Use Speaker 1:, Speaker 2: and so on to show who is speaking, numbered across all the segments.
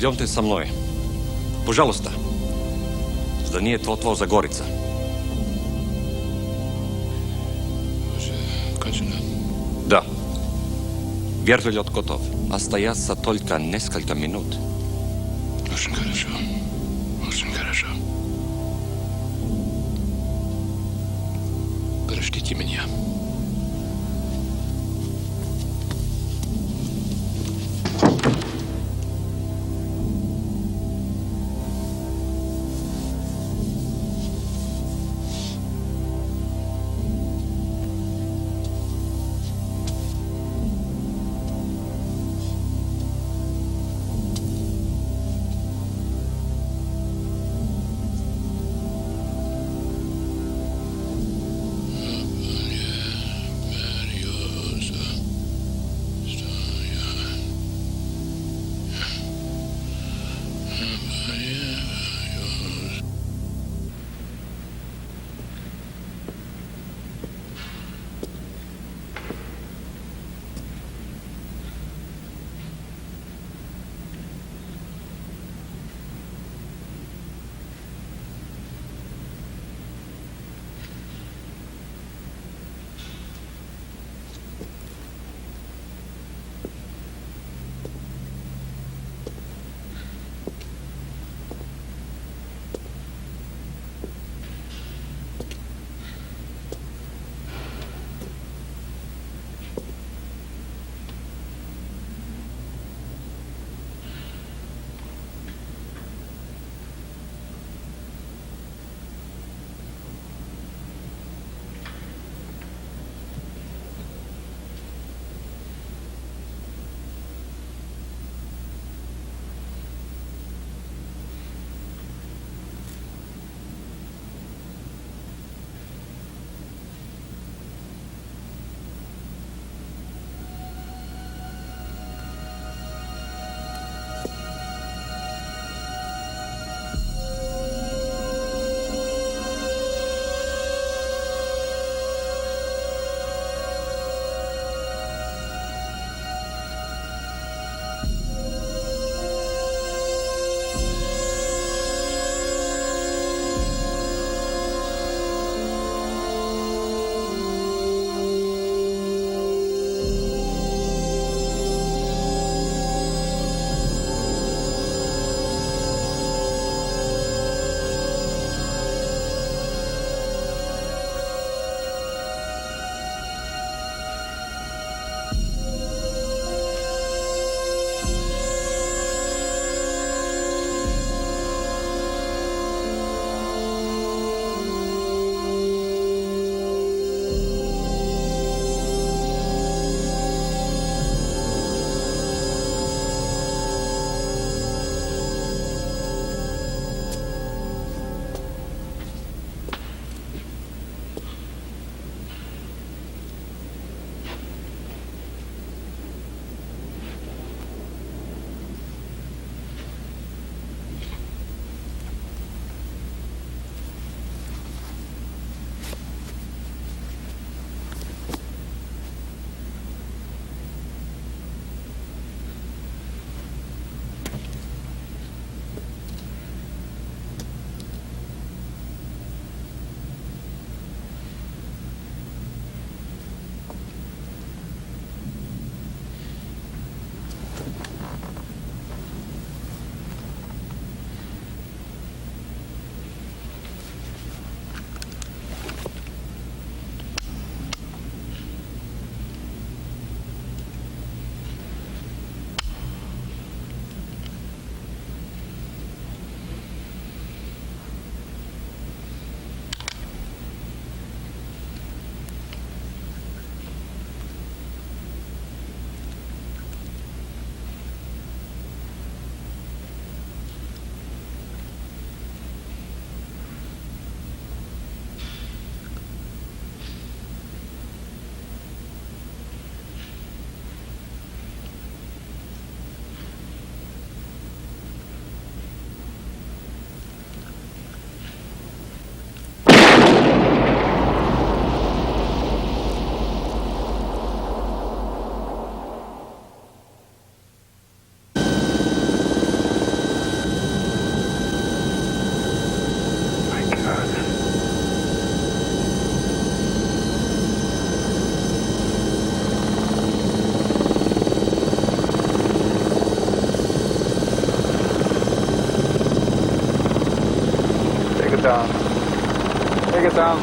Speaker 1: Пойдемте со мной. Пожалуйста. Зданието това загорица.
Speaker 2: Кончено?
Speaker 1: Да. Вертолет готов. Остается только несколько минут.
Speaker 2: Очень хорошо. Очень хорошо. Подождите меня.
Speaker 3: Take it down.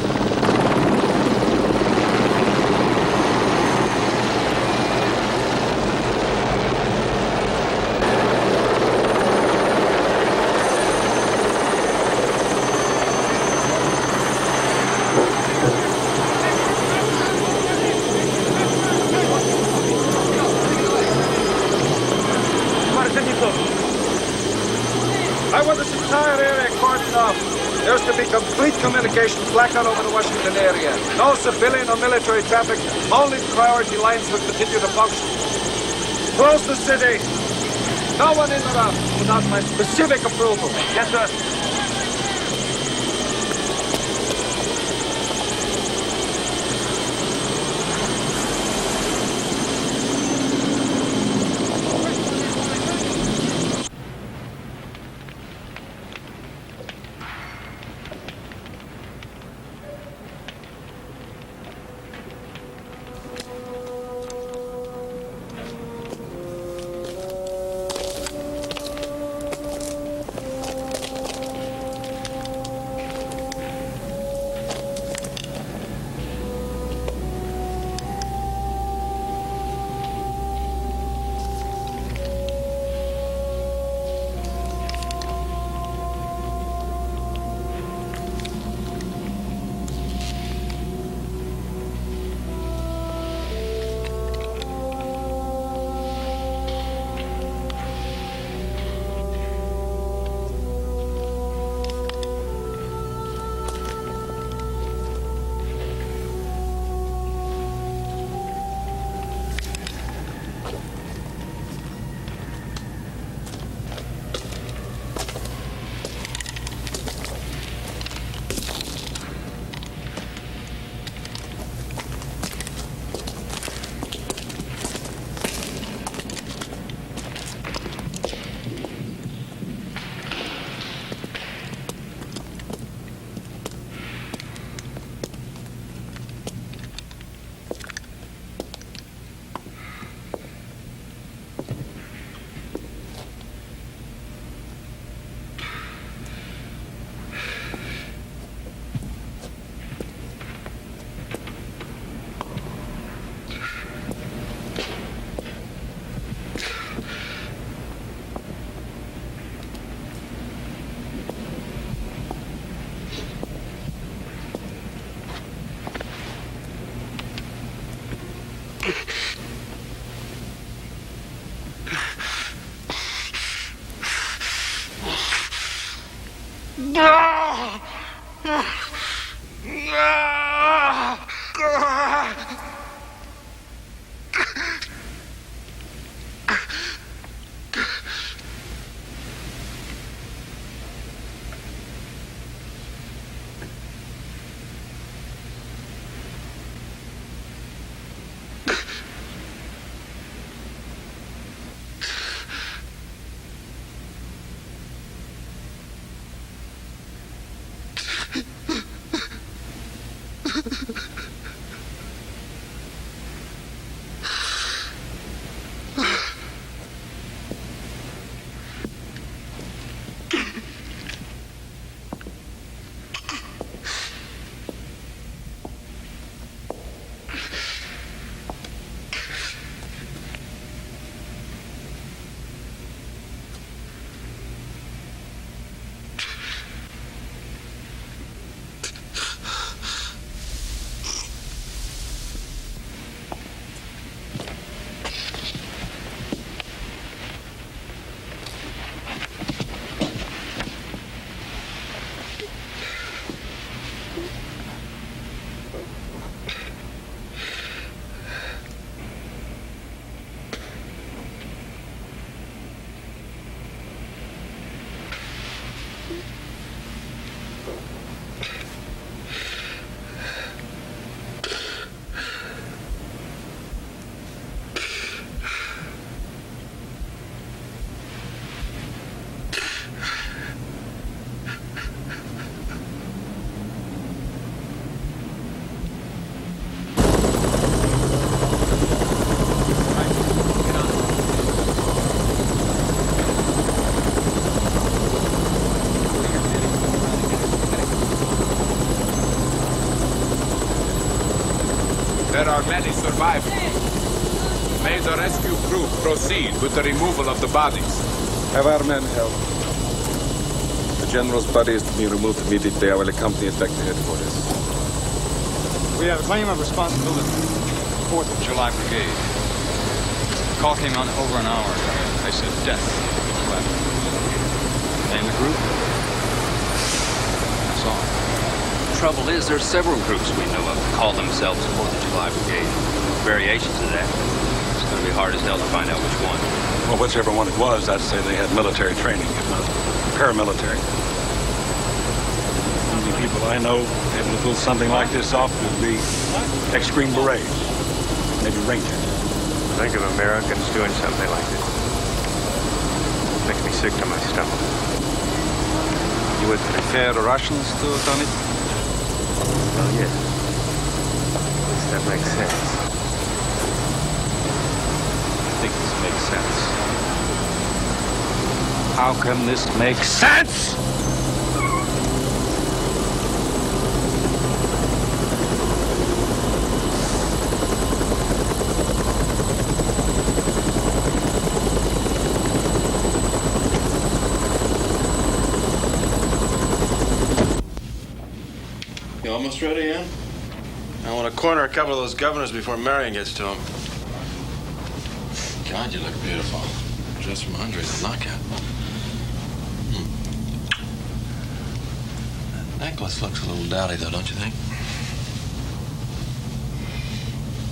Speaker 4: I want this entire area cordoned off. There's to be complete communication blackout over the Washington area. No civilian or military traffic. Only priority lines will continue to function. Close the city. No one in or out without my specific approval. Yes, sir.
Speaker 3: There are many survivors. May the rescue crew proceed with the removal of the bodies.
Speaker 4: Have our men held. The General's body is to be removed immediately. I will accompany it back to headquarters.
Speaker 5: We have a claim of responsibility. 4th of July Brigade. Call came on over an hour ago. They said death. Name the group? That's all.
Speaker 6: Trouble is, there's several groups we know of that call themselves the 4th of July Brigade. Variations of that. It's going to be hard as hell to find out which one.
Speaker 7: Well, whichever one it was, I'd say they had military training, if not paramilitary. The only people I know able to pull something like this off would be ex-Green Berets, maybe Rangers.
Speaker 8: Think of Americans doing something like this. Makes me sick to my stomach.
Speaker 4: You would prefer Russians to have done it?
Speaker 8: Well, yes. That makes sense.
Speaker 5: I think this makes sense.
Speaker 7: How can this make sense?
Speaker 2: You almost ready, Ann? I want to corner a couple of those governors before Marion gets to them. God, you look beautiful. Dress from Andre's knockout. That necklace looks a little dowdy, though, don't you think?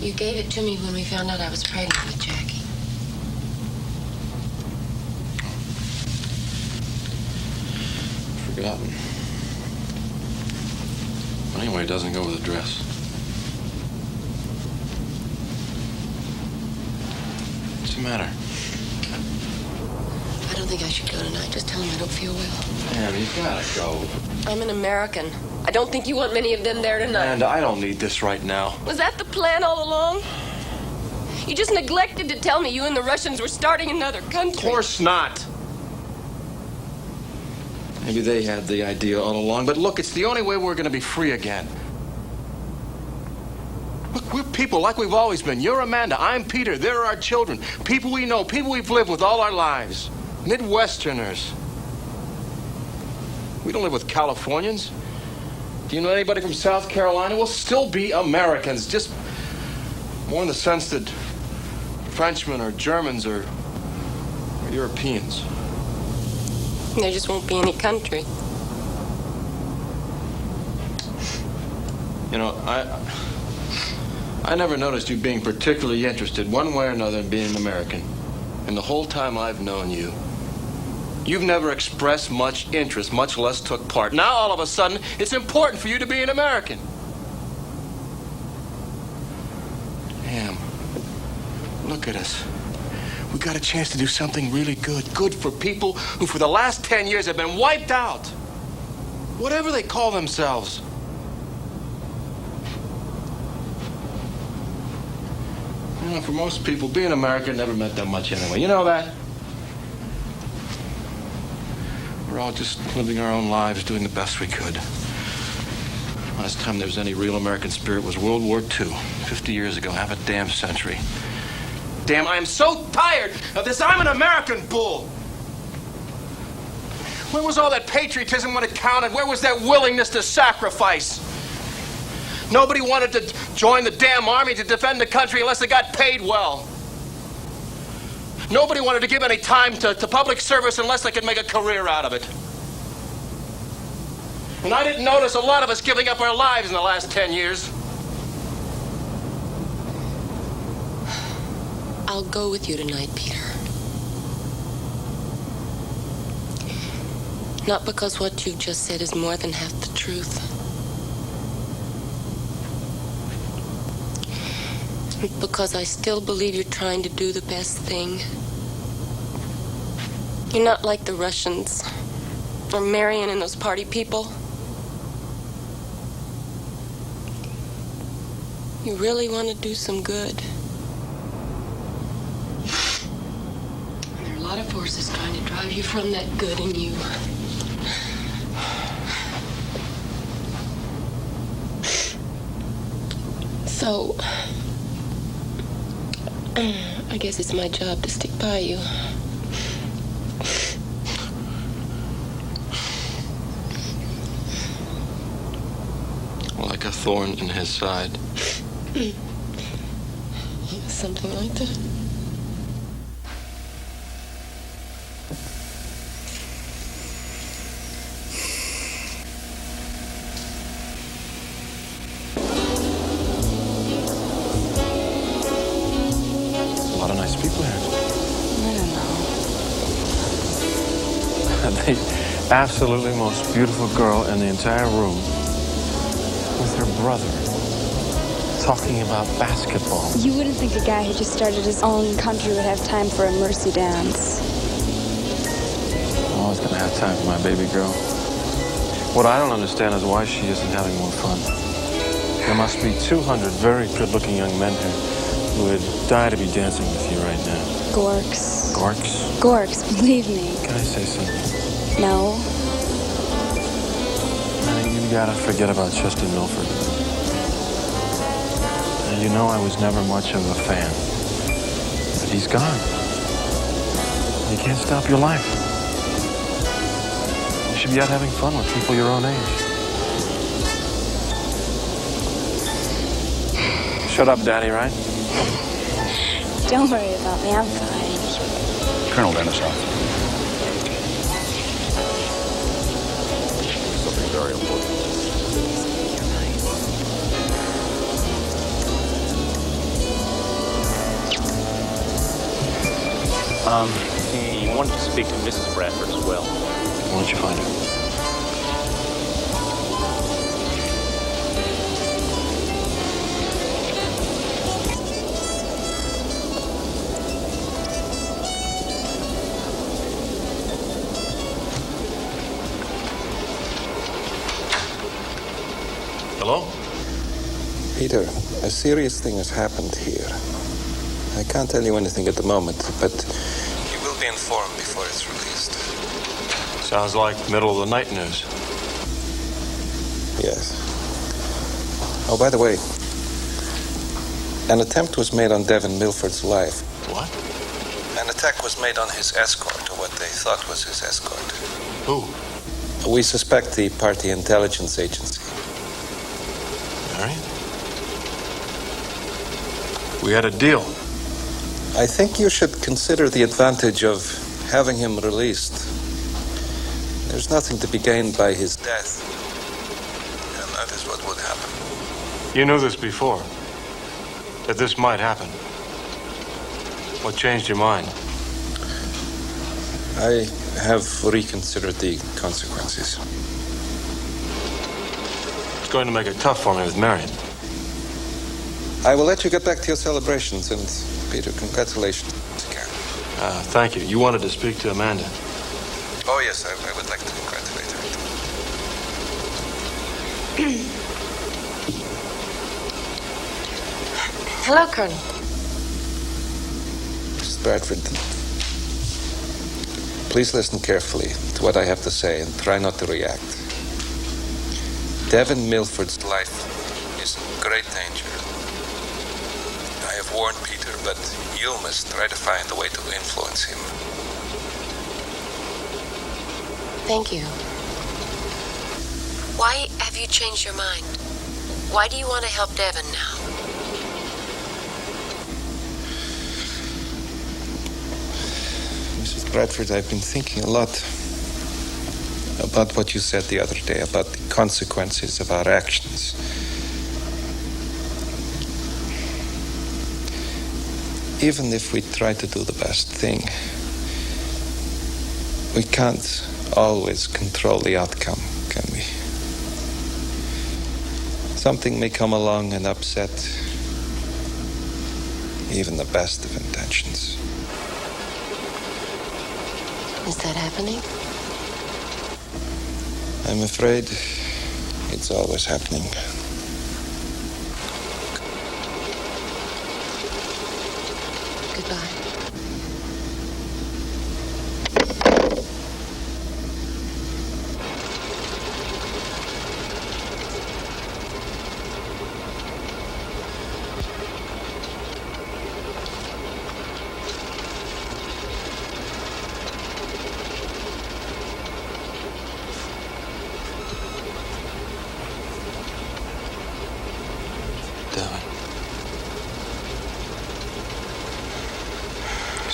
Speaker 9: You gave it to me when we found out I was pregnant with Jackie.
Speaker 2: Forgotten. But anyway, it doesn't go with the dress. What's the matter?
Speaker 9: I don't think I should go tonight. Just tell him I don't feel well.
Speaker 2: Man, you gotta go.
Speaker 9: I'm an American. I don't think you want many of them there tonight.
Speaker 2: And I don't need this right now.
Speaker 9: Was that the plan all along? You just neglected to tell me you and the Russians were starting another country.
Speaker 2: Of course not. Maybe they had the idea all along, but look, it's the only way we're gonna be free again. Look, we're people like we've always been. You're Amanda, I'm Peter, there are our children. People we know, people we've lived with all our lives. Midwesterners. We don't live with Californians. Do you know anybody from South Carolina? We'll still be Americans, just more in the sense that Frenchmen or Germans or Europeans.
Speaker 9: There just won't be any country.
Speaker 2: You know, I never noticed you being particularly interested one way or another in being an American. And the whole time I've known you, you've never expressed much interest, much less took part. Now, all of a sudden, it's important for you to be an American. Damn. Look at us. We got a chance to do something really good. Good for people who for the last 10 years have been wiped out. Whatever they call themselves. You know, for most people, being American never meant that much anyway. You know that? We're all just living our own lives, doing the best we could. Last time there was any real American spirit was World War II, 50 years ago, half a damn century. Damn, I am so tired of this I'm an American bull. Where was all that patriotism when it counted? Where was that willingness to sacrifice? Nobody wanted to join the damn army to defend the country unless they got paid well. Nobody wanted to give any time to public service unless they could make a career out of it. And I didn't notice a lot of us giving up our lives in the last 10 years.
Speaker 9: I'll go with you tonight, Peter. Not because what you've just said is more than half the truth. Because I still believe you're trying to do the best thing. You're not like the Russians or Marion and those party people. You really want to do some good. And there are a lot of forces trying to drive you from that good in you. So, I guess it's my job to stick by you.
Speaker 2: Like a thorn in his side.
Speaker 9: Something like that.
Speaker 2: A lot of nice people here.
Speaker 10: I don't know.
Speaker 2: The absolutely most beautiful girl in the entire room with her brother talking about basketball.
Speaker 10: You wouldn't think a guy who just started his own country would have time for a mercy dance.
Speaker 2: I'm always gonna have time for my baby girl. What I don't understand is why she isn't having more fun. There must be 200 very good-looking young men here who would die to be dancing with you right now.
Speaker 10: Gorks.
Speaker 2: Gorks?
Speaker 10: Gorks, believe me.
Speaker 2: Can I say something?
Speaker 10: No.
Speaker 2: Honey, you gotta forget about Justin Milford. And you know I was never much of a fan. But he's gone. You can't stop your life. You should be out having fun with people your own age. Shut up, Daddy, right?
Speaker 10: Don't worry about me, I'm fine.
Speaker 7: Colonel Denisov.
Speaker 1: Something very important.
Speaker 8: He wanted to speak to Mrs. Bradford as well.
Speaker 2: Why don't you find her? Hello?
Speaker 11: Peter, a serious thing has happened here. I can't tell you anything at the moment, but you will be informed before it's released.
Speaker 2: Sounds like middle of the night news.
Speaker 11: Yes. Oh, by the way, an attempt was made on Devin Milford's life.
Speaker 2: What?
Speaker 11: An attack was made on his escort, or what they thought was his escort.
Speaker 2: Who?
Speaker 11: We suspect the party intelligence agency.
Speaker 2: Mary? We had a deal.
Speaker 11: I think you should consider the advantage of having him released. There's nothing to be gained by his death. And that is what would happen.
Speaker 2: You knew this before, that this might happen. What changed your mind?
Speaker 11: I have reconsidered the consequences.
Speaker 2: It's going to make it tough for me with Marion.
Speaker 11: I will let you get back to your celebrations, and Peter, congratulations again.
Speaker 2: Thank you. You wanted to speak to Amanda.
Speaker 11: Oh, yes, I would like to congratulate her.
Speaker 9: Hello, Colonel.
Speaker 11: Mrs. Bradford, please listen carefully to what I have to say and try not to react. Devin Milford's life is in great danger. I have warned Peter, but you must try to find a way to influence him.
Speaker 9: Thank you. Why have you changed your mind? Why do you want to help Devin now?
Speaker 11: Mrs. Bradford, I've been thinking a lot about what you said the other day, about the consequences of our actions. Even if we try to do the best thing, we can't always control the outcome, can we? Something may come along and upset even the best of intentions.
Speaker 9: Is that happening?
Speaker 11: I'm afraid it's always happening.
Speaker 9: Goodbye.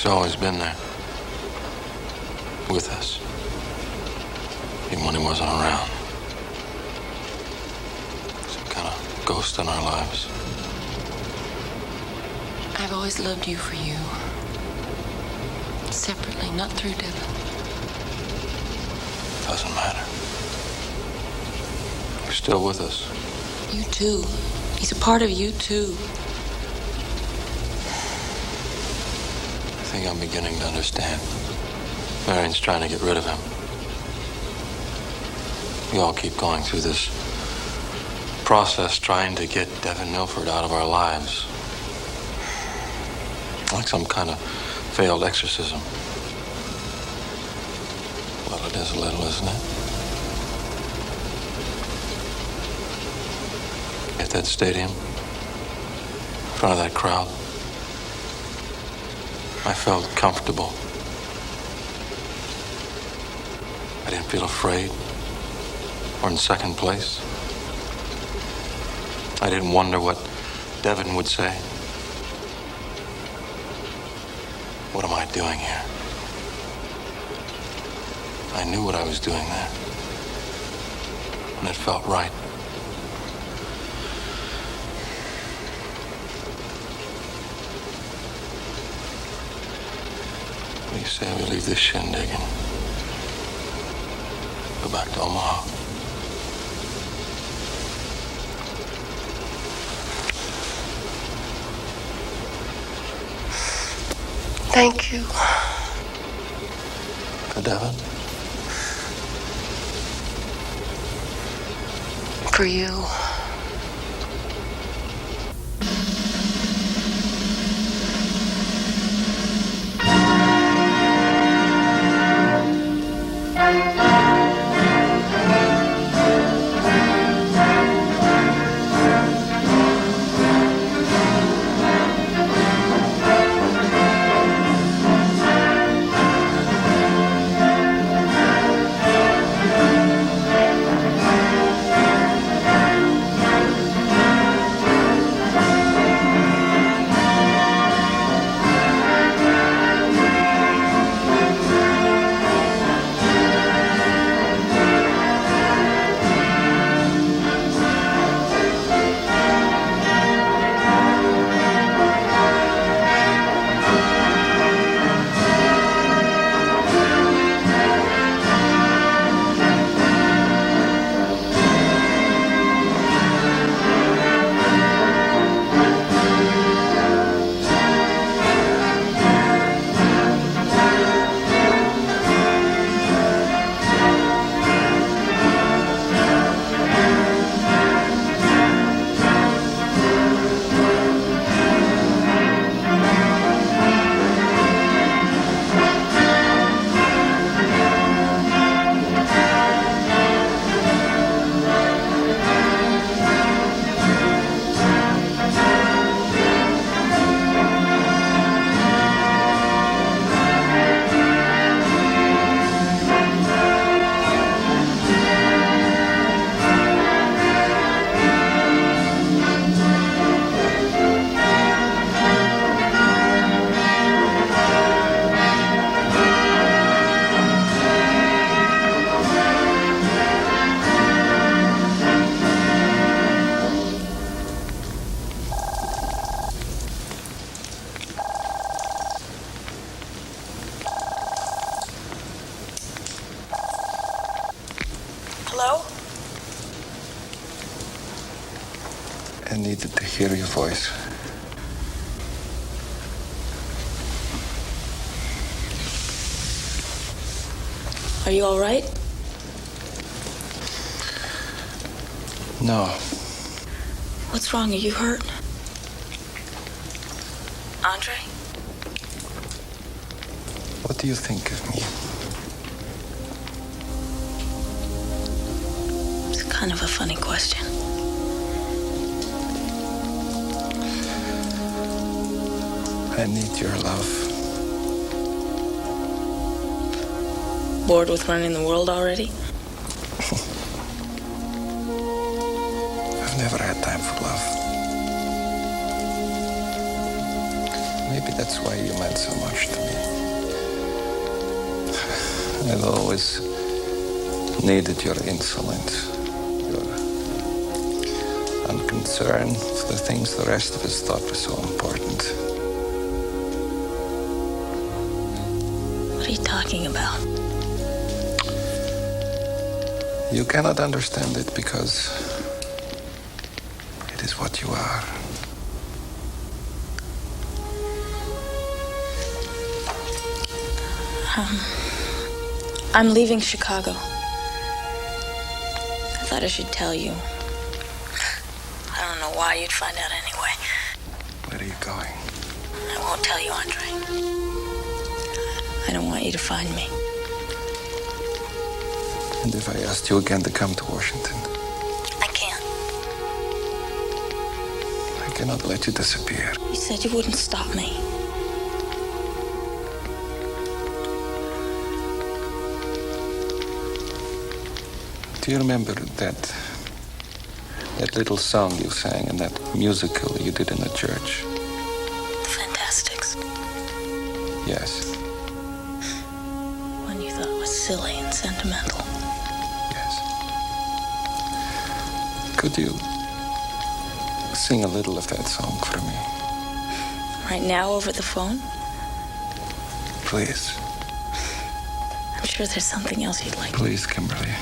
Speaker 2: He's always been there. With us. Even when he wasn't around. Some kind of ghost in our lives.
Speaker 9: I've always loved you for you. Separately, not through Devin.
Speaker 2: Doesn't matter. You're still with us.
Speaker 9: You too. He's a part of you too.
Speaker 2: I think I'm beginning to understand. Marion's trying to get rid of him. We all keep going through this process trying to get Devin Milford out of our lives. Like some kind of failed exorcism. Well, it is a little, isn't it? At that stadium, in front of that crowd, I felt comfortable. I didn't feel afraid or in second place. I didn't wonder what Devin would say. What am I doing here? I knew what I was doing there. And it felt right. What do you say we leave this shindig and go back to Omaha?
Speaker 9: Thank you.
Speaker 2: For Devin?
Speaker 9: For you.
Speaker 11: I needed to hear your voice.
Speaker 12: Are you all right?
Speaker 11: No.
Speaker 12: What's wrong? Are you hurt? Andre?
Speaker 11: What do you think of me?
Speaker 12: It's kind of a funny question.
Speaker 11: I need your love.
Speaker 12: Bored with running the world already?
Speaker 11: I've never had time for love. Maybe that's why you meant so much to me. I've always needed your insolence, your unconcern for the things the rest of us thought were so important.
Speaker 12: What are you talking about?
Speaker 11: You cannot understand it because it is what you are.
Speaker 12: I'm leaving Chicago. I thought I should tell you. I don't know why you'd find out anyway.
Speaker 11: Where are you going?
Speaker 12: I won't tell you, Andre. I don't want you to find me.
Speaker 11: And if I asked you again to come to Washington?
Speaker 12: I can't.
Speaker 11: I cannot let you disappear.
Speaker 12: You said you wouldn't stop me.
Speaker 11: Do you remember that little song you sang in that musical you did in the church?
Speaker 12: The Fantastics.
Speaker 11: Yes.
Speaker 12: One you thought was silly and sentimental.
Speaker 11: Yes. Could you sing a little of that song for me?
Speaker 12: Right now over the phone?
Speaker 11: Please.
Speaker 12: I'm sure there's something else you'd like.
Speaker 11: Please, Kimberly.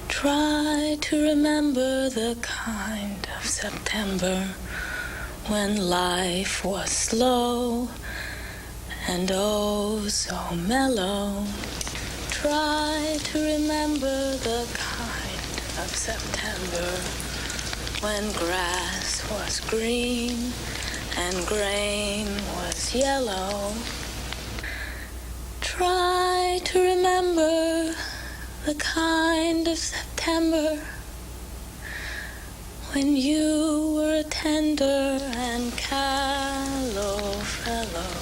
Speaker 12: Try to remember the kind of September when life was slow and oh so mellow. Try to remember the kind of September when grass was green and grain was yellow. Try to remember the kind of September when you were a tender and callow fellow.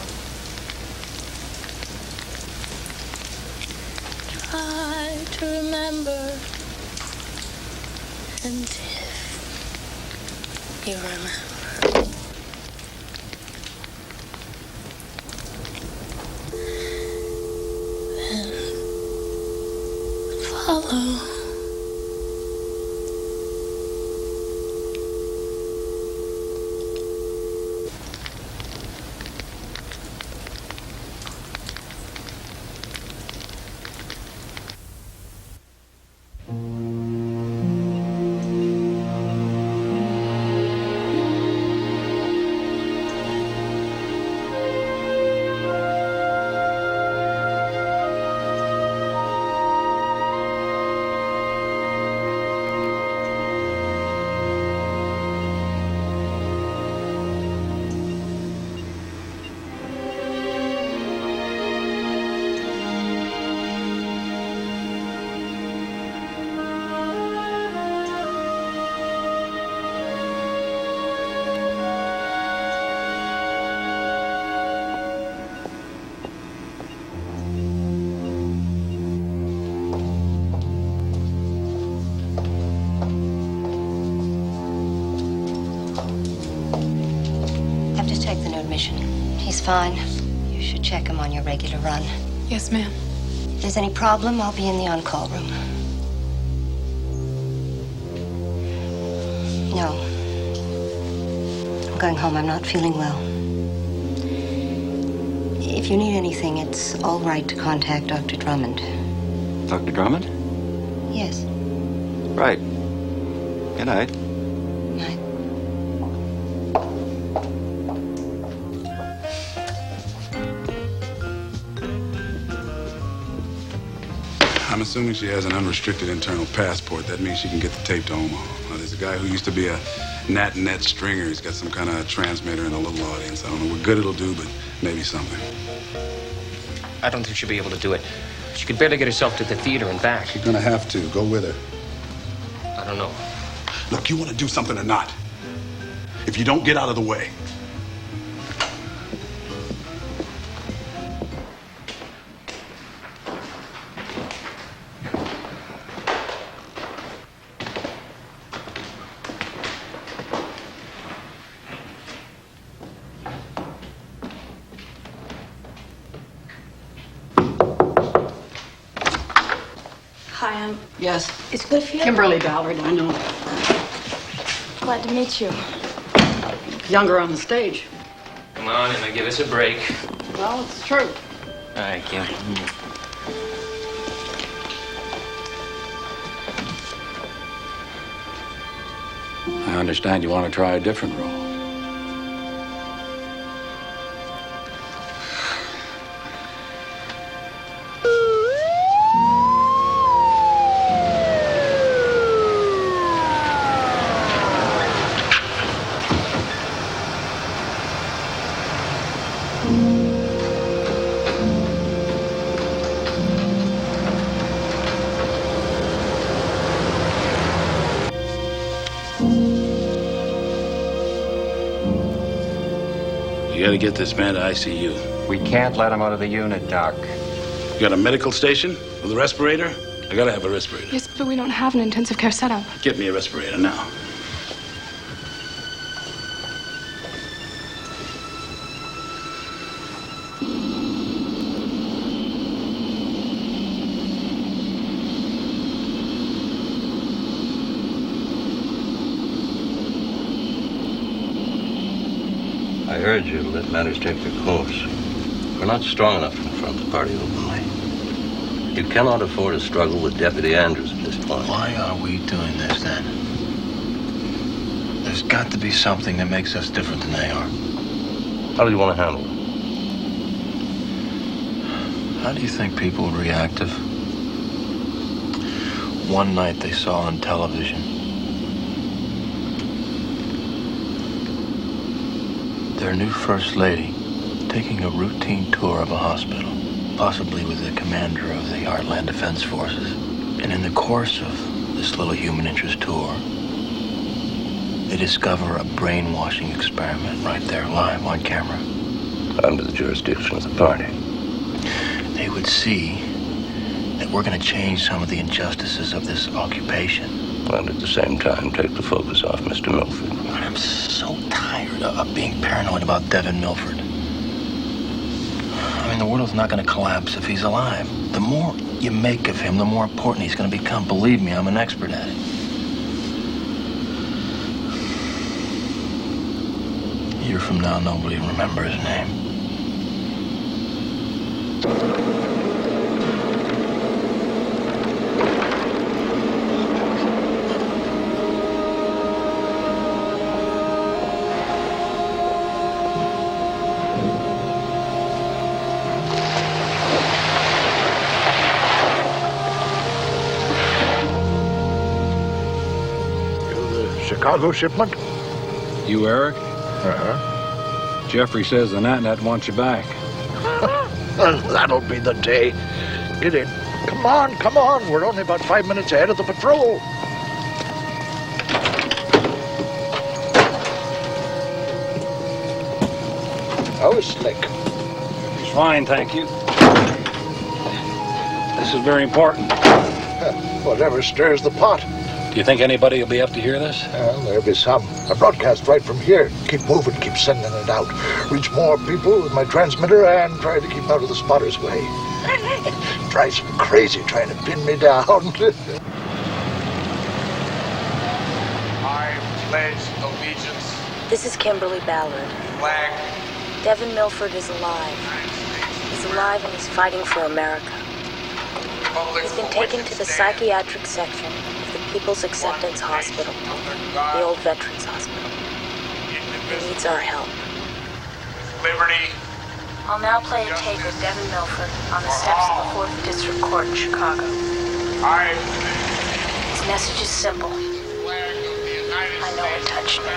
Speaker 12: Try to remember, and if you remember, then follow.
Speaker 13: He's fine. You should check him on your regular run.
Speaker 9: Yes, ma'am.
Speaker 13: If there's any problem, I'll be in the on-call room. No. I'm going home. I'm not feeling well. If you need anything, it's all right to contact Dr. Drummond.
Speaker 1: Dr. Drummond?
Speaker 13: Yes.
Speaker 1: Right. Good night.
Speaker 13: Night.
Speaker 14: I'm assuming she has an unrestricted internal passport. That means she can get the tape to Omaha. There's a guy who used to be a net stringer. He's got some kind of transmitter and a little audience. I don't know what good it'll do, but maybe something.
Speaker 15: I don't think she'll be able to do it. She could barely get herself to the theater and back.
Speaker 14: She's gonna have to. Go with her.
Speaker 15: I don't know.
Speaker 14: Look, you want to do something or not? If you don't, get out of the way.
Speaker 16: Hi,
Speaker 13: Yes.
Speaker 16: it's good for you.
Speaker 13: Kimberly Ballard, I know.
Speaker 10: Glad to meet you.
Speaker 13: Younger on the stage.
Speaker 15: Come on, Emma, give us a break.
Speaker 13: Well, it's true.
Speaker 15: Thank you.
Speaker 7: I understand you want to try a different role.
Speaker 14: You gotta get this man to ICU.
Speaker 17: We can't let him out of the unit, Doc.
Speaker 14: You got a medical station with a respirator? I gotta have a respirator.
Speaker 18: Yes, but we don't have an intensive care setup.
Speaker 14: Get me a respirator now.
Speaker 19: I urge you to let matters take their course. We're not strong enough to confront the party openly. You cannot afford a struggle with Deputy Andrews at this point.
Speaker 2: Why are we doing this, then? There's got to be something that makes us different than they are.
Speaker 19: How do you want to handle it?
Speaker 2: How do you think people would react if one night they saw on television their new First Lady taking a routine tour of a hospital, possibly with the commander of the Heartland Defense Forces. And in the course of this little human interest tour, they discover a brainwashing experiment right there, live on camera.
Speaker 19: Under the jurisdiction of the party.
Speaker 2: They would see that we're going to change some of the injustices of this occupation.
Speaker 19: And at the same time, take the focus off Mr. Milford.
Speaker 2: I'm so tired of being paranoid about Devin Milford. I mean, the world's not going to collapse if he's alive. The more you make of him, the more important he's going to become. Believe me, I'm an expert at it. A year from now, nobody will remember his name.
Speaker 20: Chicago shipment?
Speaker 7: You, Urich?
Speaker 20: Uh-huh.
Speaker 7: Jeffrey says the Nat wants you back.
Speaker 20: That'll be the day. Get in. Come on, come on. We're only about 5 minutes ahead of the patrol. How is Slick?
Speaker 7: He's fine, thank you. This is very important.
Speaker 20: Whatever stirs the pot.
Speaker 7: Do you think anybody will be up to hear this?
Speaker 20: Well, there'll be some. A broadcast right from here. Keep moving, keep sending it out. Reach more people with my transmitter and try to keep out of the spotter's way. Drives me crazy trying to pin me down.
Speaker 16: I pledge allegiance.
Speaker 12: This is Kimberly Ballard.
Speaker 16: Flag.
Speaker 12: Devin Milford is alive. He's alive and he's fighting for America. He's been taken to the psychiatric section of the People's Acceptance Hospital, the old Veterans Hospital. He needs our help.
Speaker 16: Liberty.
Speaker 12: I'll now play a tape of Devin Milford on the steps of the 4th District Court in Chicago. His message is simple. I know it touched me.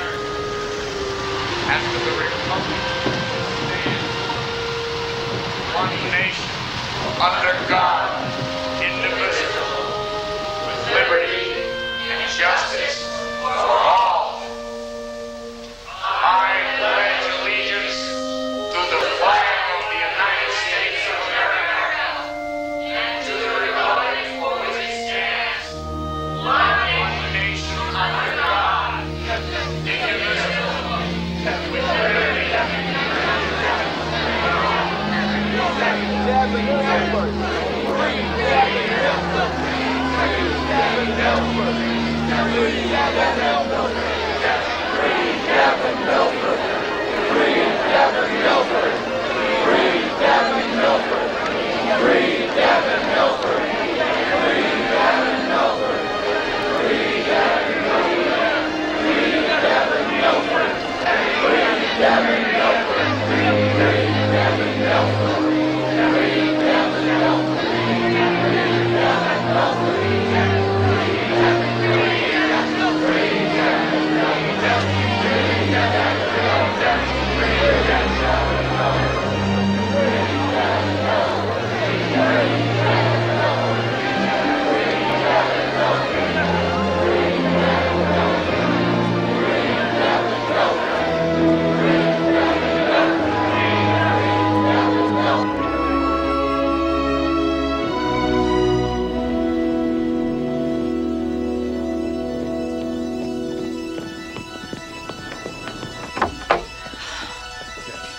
Speaker 16: After the Republic, one nation, under God, indivisible, with liberty and justice for all. I pledge allegiance to the flag of the United States of America and to the republic for which it stands, one nation under God, indivisible, with liberty and justice for all.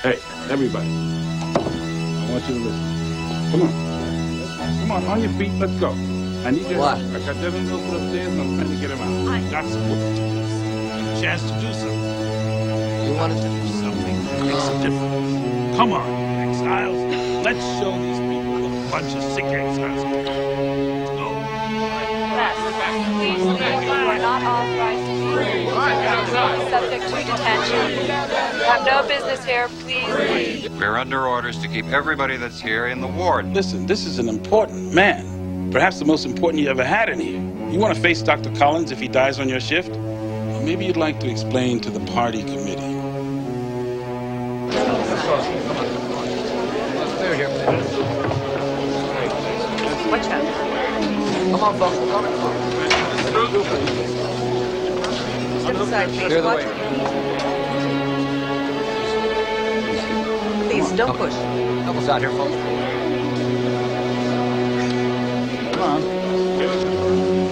Speaker 14: Hey, everybody. I want you to listen. Come on. Come on, on your feet. Let's go. I need you.
Speaker 21: What?
Speaker 14: I got Devin Milford upstairs and I'm trying to get him out. Got some work. A chance to do something.
Speaker 21: You wanted to do something.
Speaker 14: Make some difference. Come on, exiles. Let's show these people a bunch of sick exiles. Go.
Speaker 22: Please leave. You are not authorized to leave. Subject to detention. You have no business here. Please leave.
Speaker 5: We're under orders to keep everybody that's here in the ward.
Speaker 14: Listen, this is an important man. Perhaps the most important you ever had in here. You want to face Dr. Collins if he dies on your shift? Or maybe you'd like to explain to the party committee.
Speaker 22: Watch out.
Speaker 21: Come on, folks. We're coming.
Speaker 22: Step aside, please.
Speaker 21: Clear the
Speaker 22: Watch.
Speaker 21: way.
Speaker 22: Please, don't push.
Speaker 21: Help us out here, folks. Come on.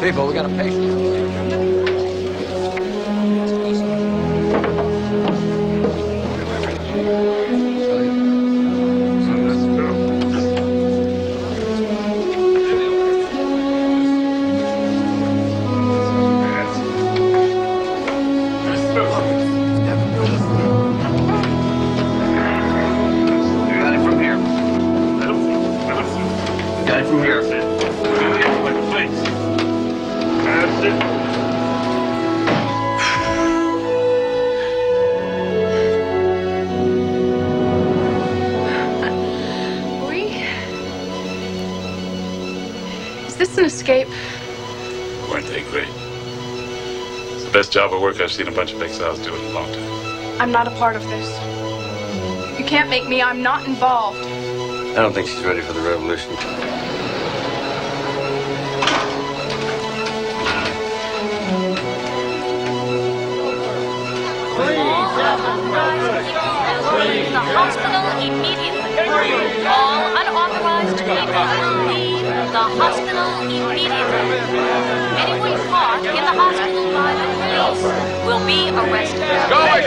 Speaker 21: People, we got a patient.
Speaker 18: Escape.
Speaker 14: Weren't they great? It's the best job of work I've seen a bunch of exiles do in a long time.
Speaker 18: I'm not a part of this. You can't make me. I'm not involved.
Speaker 19: I don't think she's ready for the revolution.
Speaker 12: Leave the hospital immediately. All unauthorized people leave the hospital immediately. Anyone caught in the hospital by the police will be arrested.
Speaker 3: Go away!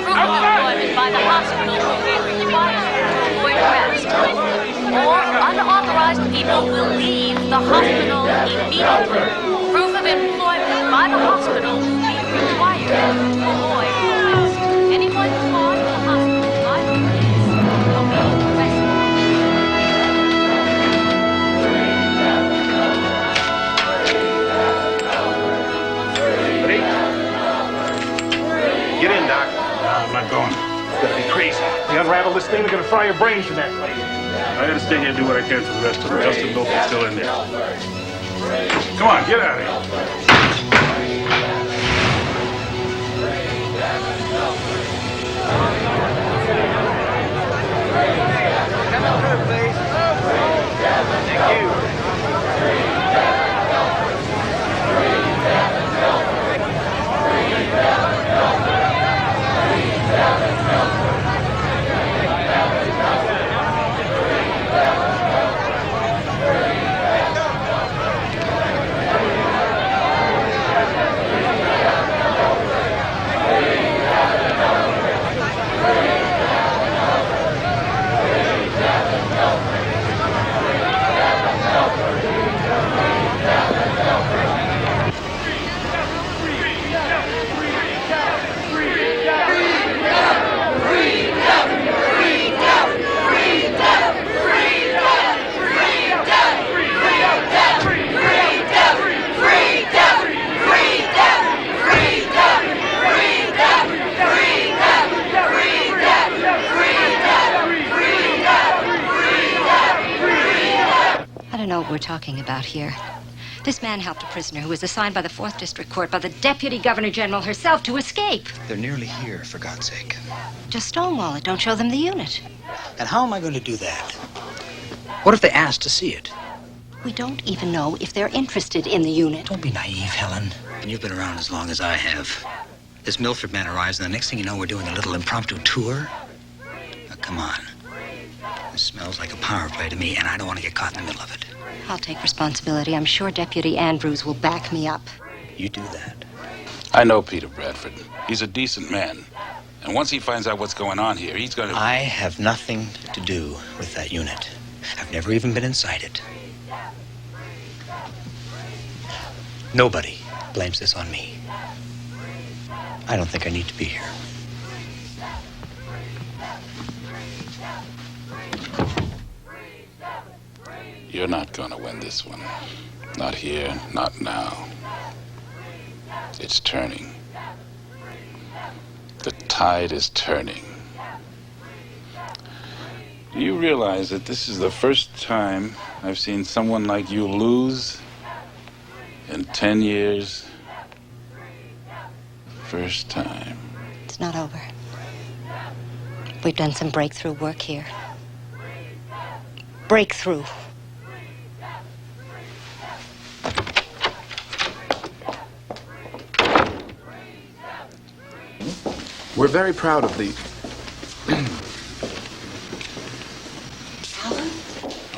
Speaker 12: Proof of employment by the hospital will be required for arrest. Or unauthorized people will leave the hospital immediately. Proof of employment by the hospital will be required to avoid arrest. Anyone caught in the hospital by the police will be arrested.
Speaker 3: Get in, Doc.
Speaker 14: I'm not going.
Speaker 3: It's gonna be crazy. You unravel this thing, they're gonna fry your brains from that place.
Speaker 14: I gotta stay here and do what I can for the rest of them. Justin Milford's still in there. Come on, get out of here.
Speaker 21: Thank you.
Speaker 13: to know what we're talking about here. This man helped a prisoner who was assigned by the 4th District Court by the Deputy Governor General herself to escape.
Speaker 4: They're nearly here, for God's sake.
Speaker 13: Just stonewall it. Don't show them the unit.
Speaker 4: And how am I going to do that? What if they ask to see it?
Speaker 13: We don't even know if they're interested in the unit.
Speaker 4: Don't be naive, Helen. And you've been around as long as I have. This Milford man arrives, and the next thing you know, we're doing a little impromptu tour. Now, come on. This smells like a power play to me, and I don't want to get caught in the middle of it.
Speaker 13: I'll take responsibility. I'm sure Deputy Andrews will back me up.
Speaker 4: You do that.
Speaker 14: I know Peter Bradford. He's a decent man. And once he finds out what's going on here, he's going to...
Speaker 4: I have nothing to do with that unit. I've never even been inside it. Nobody blames this on me. I don't think I need to be here.
Speaker 14: You're not going to win this one. Not here, not now. It's turning. The tide is turning. Do you realize that this is the first time I've seen someone like you lose in 10 years? First time.
Speaker 13: It's not over. We've done some breakthrough work here. Breakthrough.
Speaker 3: We're very proud of the...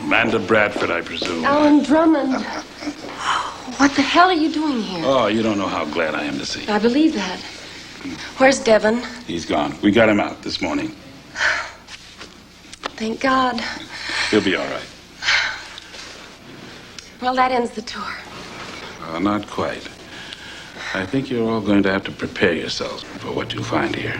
Speaker 14: Amanda Bradford, I presume.
Speaker 9: Alan Drummond. What the hell are you doing here?
Speaker 14: Oh, you don't know how glad I am to see you.
Speaker 9: I believe that. Where's Devon?
Speaker 14: He's gone. We got him out this morning.
Speaker 9: Thank God.
Speaker 14: He'll be all right.
Speaker 9: Well, that ends the tour.
Speaker 14: Not quite. I think you're all going to have to prepare yourselves for what you'll find here.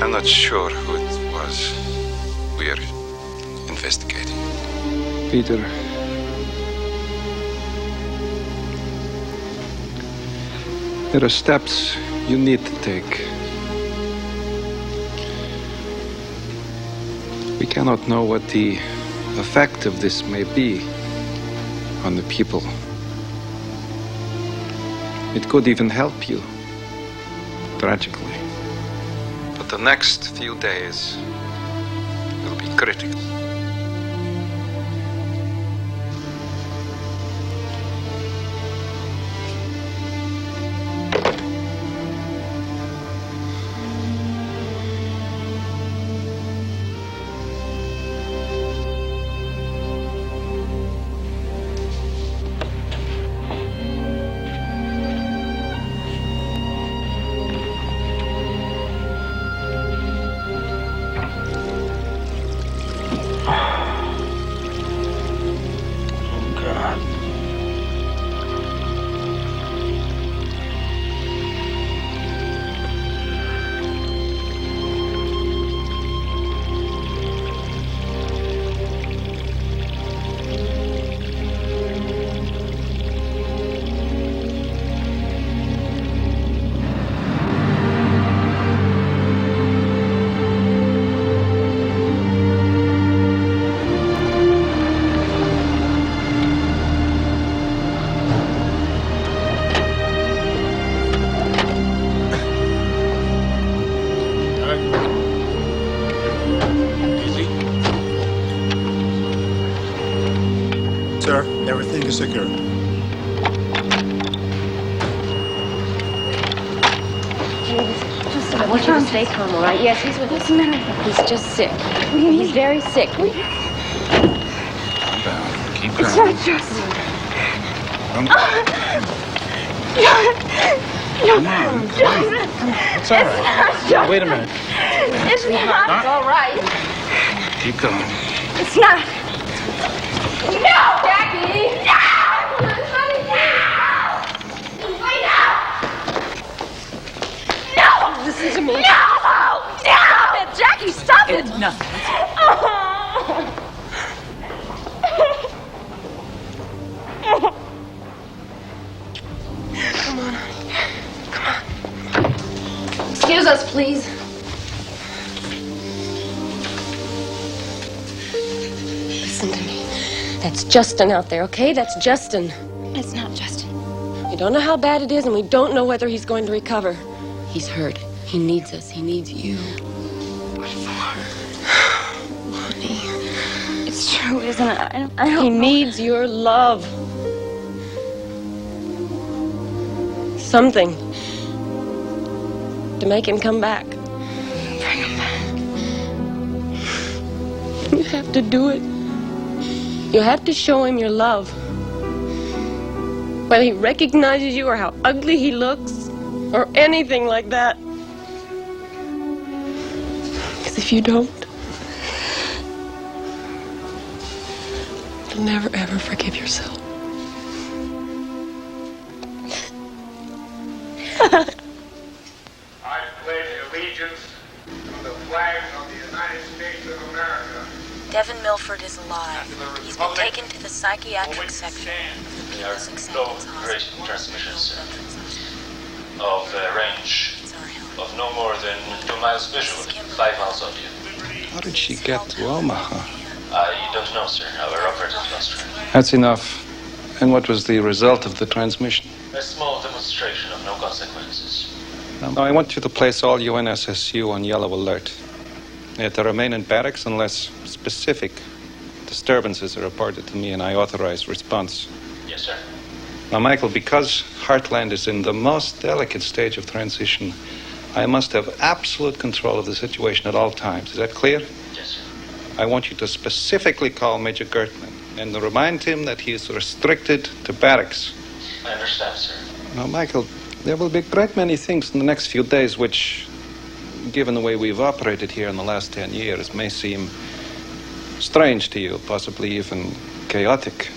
Speaker 11: I'm not sure who it was. We are investigating. Peter. There are steps you need to take. We cannot know what the effect of this may be on the people. It could even help you, tragically. But the next few days will be critical.
Speaker 21: sir. Everything is secure.
Speaker 9: I want you to stay calm, all right? Yes, he's with us. He's just sick. He's very sick.
Speaker 14: Calm down. Keep
Speaker 10: It's
Speaker 14: calm.
Speaker 10: not just.
Speaker 14: Come on. It's all right. Wait a minute.
Speaker 10: It's not.
Speaker 14: It's
Speaker 10: all right.
Speaker 14: Keep calm.
Speaker 10: It's not.
Speaker 9: No! Jackie!
Speaker 10: No!
Speaker 9: Honey,
Speaker 10: Wait now! No!
Speaker 9: listen to me.
Speaker 10: No! No!
Speaker 9: Stop it, Jackie, stop it!
Speaker 10: No.
Speaker 9: Come on, honey. Come on. Excuse us, please. Listen to me. That's Justin out there, okay? That's Justin.
Speaker 10: It's not Justin.
Speaker 9: We don't know how bad it is, and we don't know whether he's going to recover. He's hurt. He needs us. He needs you.
Speaker 10: What for? Lonnie. It's true, isn't it? I don't
Speaker 9: He
Speaker 10: know.
Speaker 9: needs your love. Something to make him come back.
Speaker 10: Bring him back.
Speaker 9: You have to do it. You have to show him your love. Whether he recognizes you or how ugly he looks or anything like that. Because if you don't, you'll never ever forgive yourself.
Speaker 16: I pledge allegiance to the flag of the United States of America.
Speaker 12: Devin Milford is alive. He's been taken to the psychiatric section of the People's Acceptance Hospital.
Speaker 6: Transmissions of range of no more than 2 miles visual, 5 miles audio.
Speaker 11: How did she get to Omaha?
Speaker 6: I don't know, sir. Our operator lost her.
Speaker 11: That's enough. And what was the result of the transmission?
Speaker 6: A small demonstration of no consequences.
Speaker 11: Now, I want you to place all UNSSU on yellow alert. They are to remain in barracks unless specific disturbances are reported to me and I authorize response.
Speaker 6: Yes, sir.
Speaker 11: Now, Michael, because Heartland is in the most delicate stage of transition, I must have absolute control of the situation at all times. Is that clear?
Speaker 6: Yes, sir.
Speaker 11: I want you to specifically call Major Gertman and remind him that he is restricted to barracks.
Speaker 6: I understand, sir.
Speaker 11: Now, Michael, there will be a great many things in the next few days which, given the way we've operated here in the last 10 years, may seem strange to you, possibly even chaotic.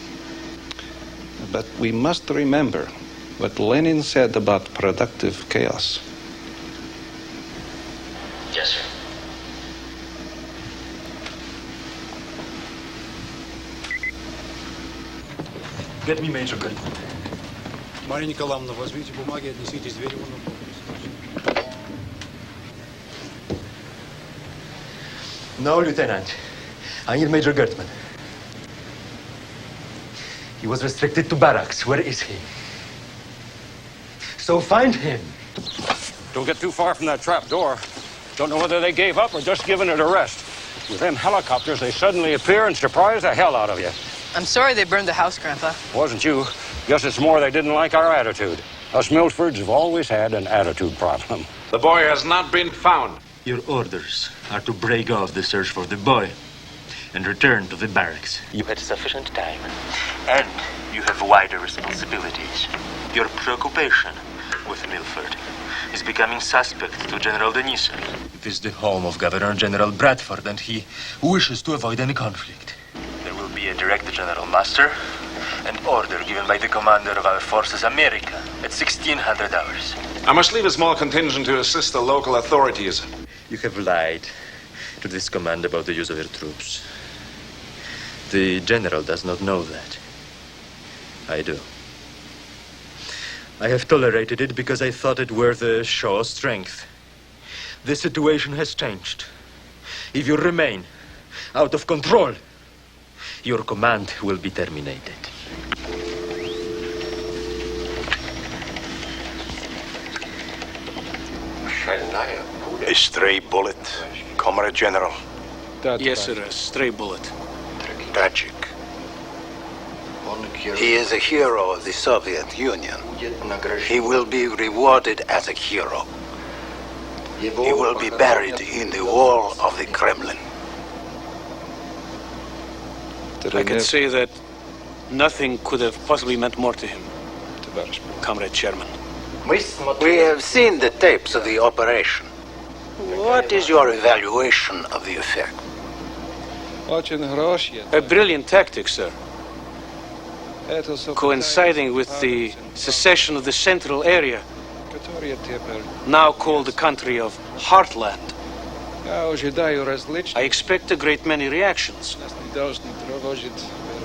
Speaker 11: But we must remember what Lenin said about productive chaos.
Speaker 6: Yes, sir.
Speaker 21: Get me Major Gertman. Мария Николаевна, возьмите бумаги, отнеситесь в дверь.
Speaker 8: No, Lieutenant. I need Major Gertman. He was restricted to barracks. Where is he? So find him.
Speaker 7: Don't get too far from that trap door. Don't know whether they gave up or just given it a rest. With them helicopters, they suddenly appear and surprise the hell out of you.
Speaker 23: I'm sorry they burned the house, Grandpa.
Speaker 7: Wasn't you. Guess it's more they didn't like our attitude. Us Milfords have always had an attitude problem.
Speaker 3: The boy has not been found.
Speaker 8: Your orders are to break off the search for the boy and return to the barracks. You had sufficient time, and you have wider responsibilities. Your preoccupation with Milford is becoming suspect to General Denison. It is the home of Governor General Bradford, and he wishes to avoid any conflict. There will be a direct general muster, an order given by the commander of our forces, Amerika, at 1600 hours.
Speaker 3: I must leave a small contingent to assist the local authorities.
Speaker 8: You have lied to this command about the use of your troops. The general does not know that. I do. I have tolerated it because I thought it worth a show of strength. The situation has changed. If you remain out of control, your command will be terminated.
Speaker 21: A stray bullet, Comrade General.
Speaker 2: Yes, sir, a stray bullet.
Speaker 21: Tragic.
Speaker 1: He is a hero of the Soviet Union. He will be rewarded as a hero. He will be buried in the wall of the Kremlin.
Speaker 7: I can say that nothing could have possibly meant more to him, Comrade Chairman.
Speaker 1: We have seen the tapes of the operation. What is your evaluation of the effect?
Speaker 7: A brilliant tactic, sir. Coinciding with the secession of the central area, now called the country of Heartland. I expect a great many reactions.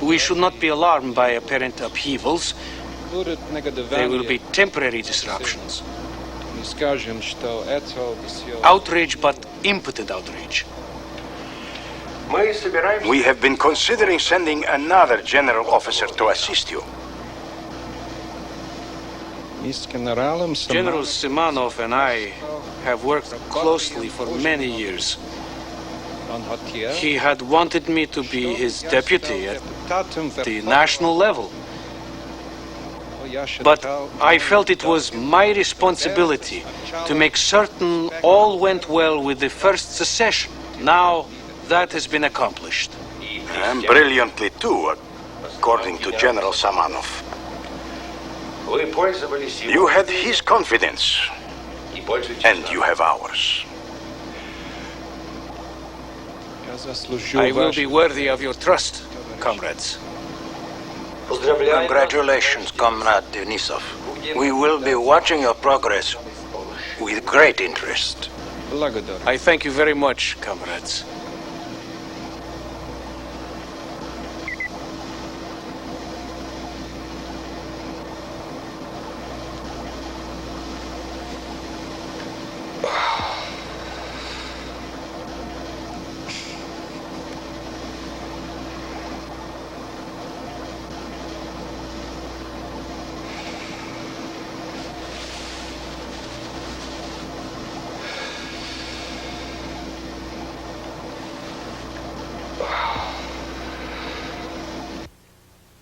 Speaker 7: We should not be alarmed by apparent upheavals. They will be temporary disruptions. Outrage, but impotent outrage.
Speaker 15: We have been considering sending another general officer to assist you.
Speaker 7: General Simanov and I have worked closely for many years. He had wanted me to be his deputy at the national level. But I felt it was my responsibility to make certain all went well with the first secession. Now that has been accomplished.
Speaker 15: And brilliantly too, according to General Samanov. You had his confidence, and you have ours.
Speaker 7: I will be worthy of your trust, comrades.
Speaker 1: Congratulations, Comrade Denisov. We will be watching your progress with great interest.
Speaker 7: I thank you very much, comrades.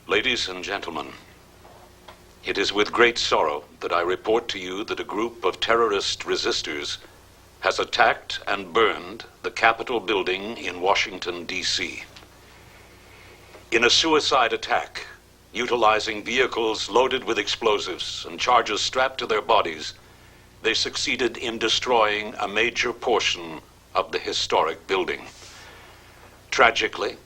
Speaker 17: Ladies and gentlemen, it is with great sorrow that I report to you that a group of terrorist resistors has attacked and burned the Capitol building in Washington, D.C. In a suicide attack, utilizing vehicles loaded with explosives and charges strapped to their bodies, they succeeded in destroying a major portion of the historic building. Tragically,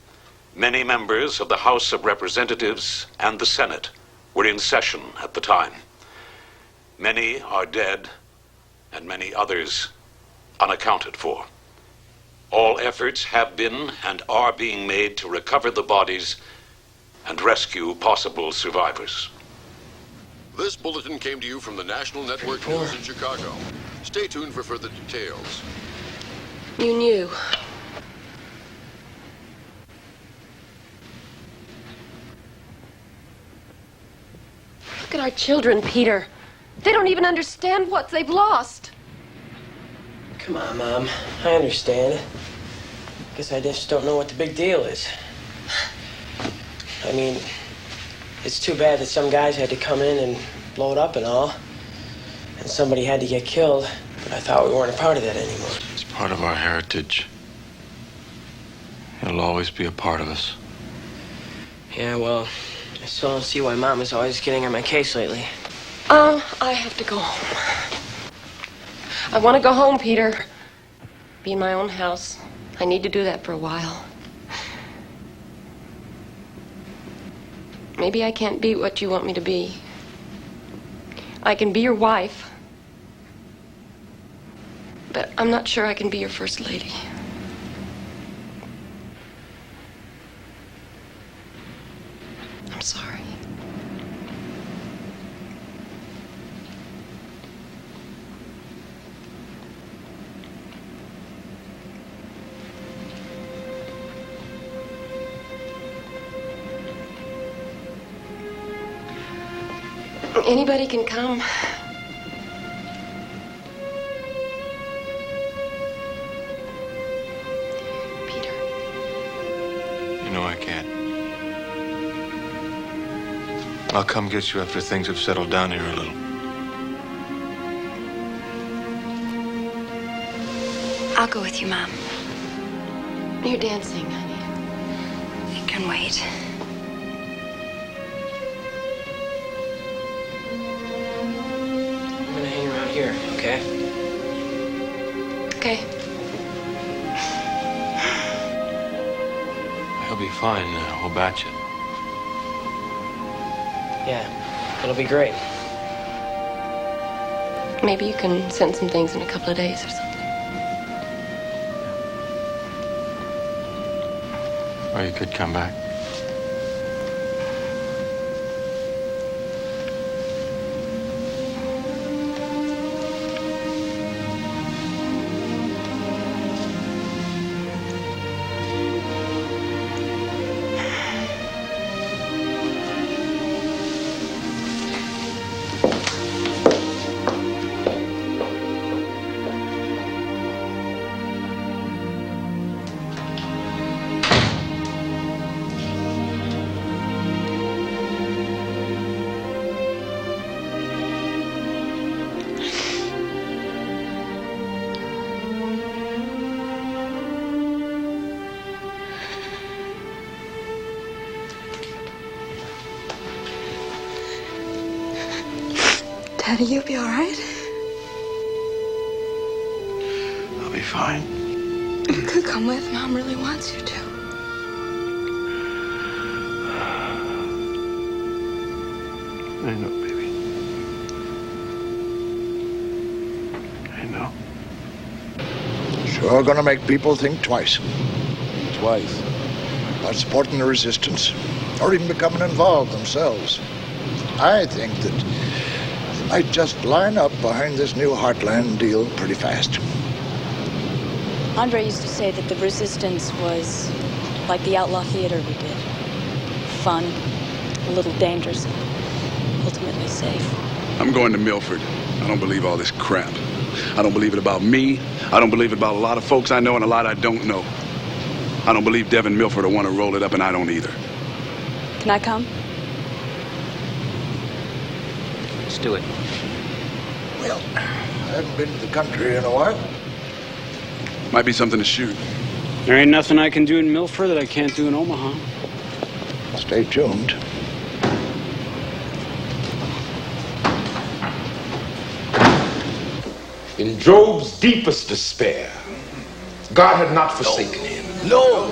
Speaker 17: many members of the House of Representatives and the Senate were in session at the time. Many are dead, and many others unaccounted for. All efforts have been and are being made to recover the bodies and rescue possible survivors.
Speaker 24: This bulletin came to you from the National Network News in Chicago. Stay tuned for further details.
Speaker 9: You knew. Look at our children, Peter. They don't even understand what they've lost.
Speaker 25: Come on, Mom. I understand. Guess I just don't know what the big deal is. I mean, it's too bad that some guys had to come in and blow it up and all. And somebody had to get killed. But I thought we weren't a part of that anymore.
Speaker 2: It's part of our heritage. It'll always be a part of us.
Speaker 25: Yeah, well, I still don't see why Mom is always getting on my case lately.
Speaker 9: I have to go home. I want to go home, Peter. Be in my own house. I need to do that for a while. Maybe I can't be what you want me to be. I can be your wife. But I'm not sure I can be your first lady. I'm sorry. Anybody can come.
Speaker 2: You know I can't. I'll come get you after things have settled down here a little.
Speaker 10: I'll go with you, Mom.
Speaker 9: You're dancing, honey.
Speaker 10: It can wait.
Speaker 25: I'm gonna hang around here, okay?
Speaker 9: Okay.
Speaker 2: He'll be fine, we'll batch it.
Speaker 25: Yeah, it'll be great.
Speaker 9: Maybe you can send some things in a couple of days or something.
Speaker 2: Or you could come back.
Speaker 10: Daddy, you'll be all right?
Speaker 2: I'll be fine.
Speaker 10: You could come with. Mom really wants you to.
Speaker 2: I know, baby. I know.
Speaker 5: Sure gonna make people think twice.
Speaker 14: Twice?
Speaker 5: About supporting the resistance, or even becoming involved themselves. I think that they might just line up behind this new Heartland deal pretty fast.
Speaker 18: Andre used to say that the resistance was like the outlaw theater we did. Fun, a little dangerous, ultimately safe.
Speaker 14: I'm going to Milford. I don't believe all this crap. I don't believe it about me. I don't believe it about a lot of folks I know and a lot I don't know. I don't believe Devin Milford will want to roll it up, and I don't either.
Speaker 18: Can I come?
Speaker 4: Let's do it.
Speaker 5: Well, I haven't been to the country in a while.
Speaker 14: Might be something to shoot.
Speaker 7: There ain't nothing I can do in Milford that I can't do in Omaha.
Speaker 5: Stay tuned.
Speaker 19: In Job's deepest despair, God had not forsaken him.
Speaker 5: No.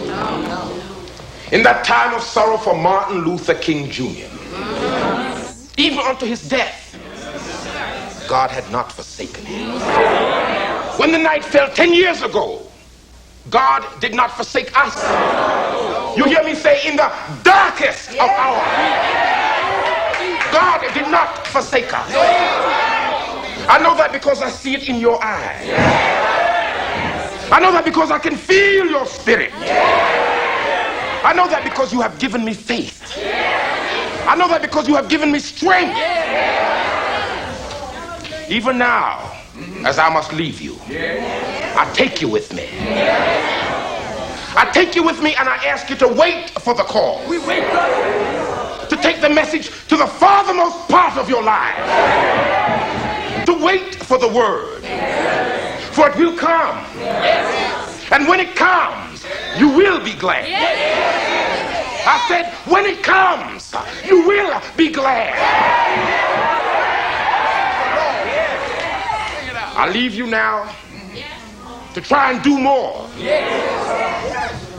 Speaker 19: In that time of sorrow for Martin Luther King Jr., even unto his death, God had not forsaken him. When the night fell 10 years ago, God did not forsake us. You hear me say, in the darkest of hours, God did not forsake us. I know that because I see it in your eyes. I know that because I can feel your spirit. I know that because you have given me faith. I know that because you have given me strength. Even now, as I must leave you, I take you with me. I take you with me and I ask you to wait for the call. We wait. To take the message to the farthermost part of your life. To wait for the word. For it will come. And when it comes, you will be glad. I said, when it comes, you will be glad. I leave you now to try and do more.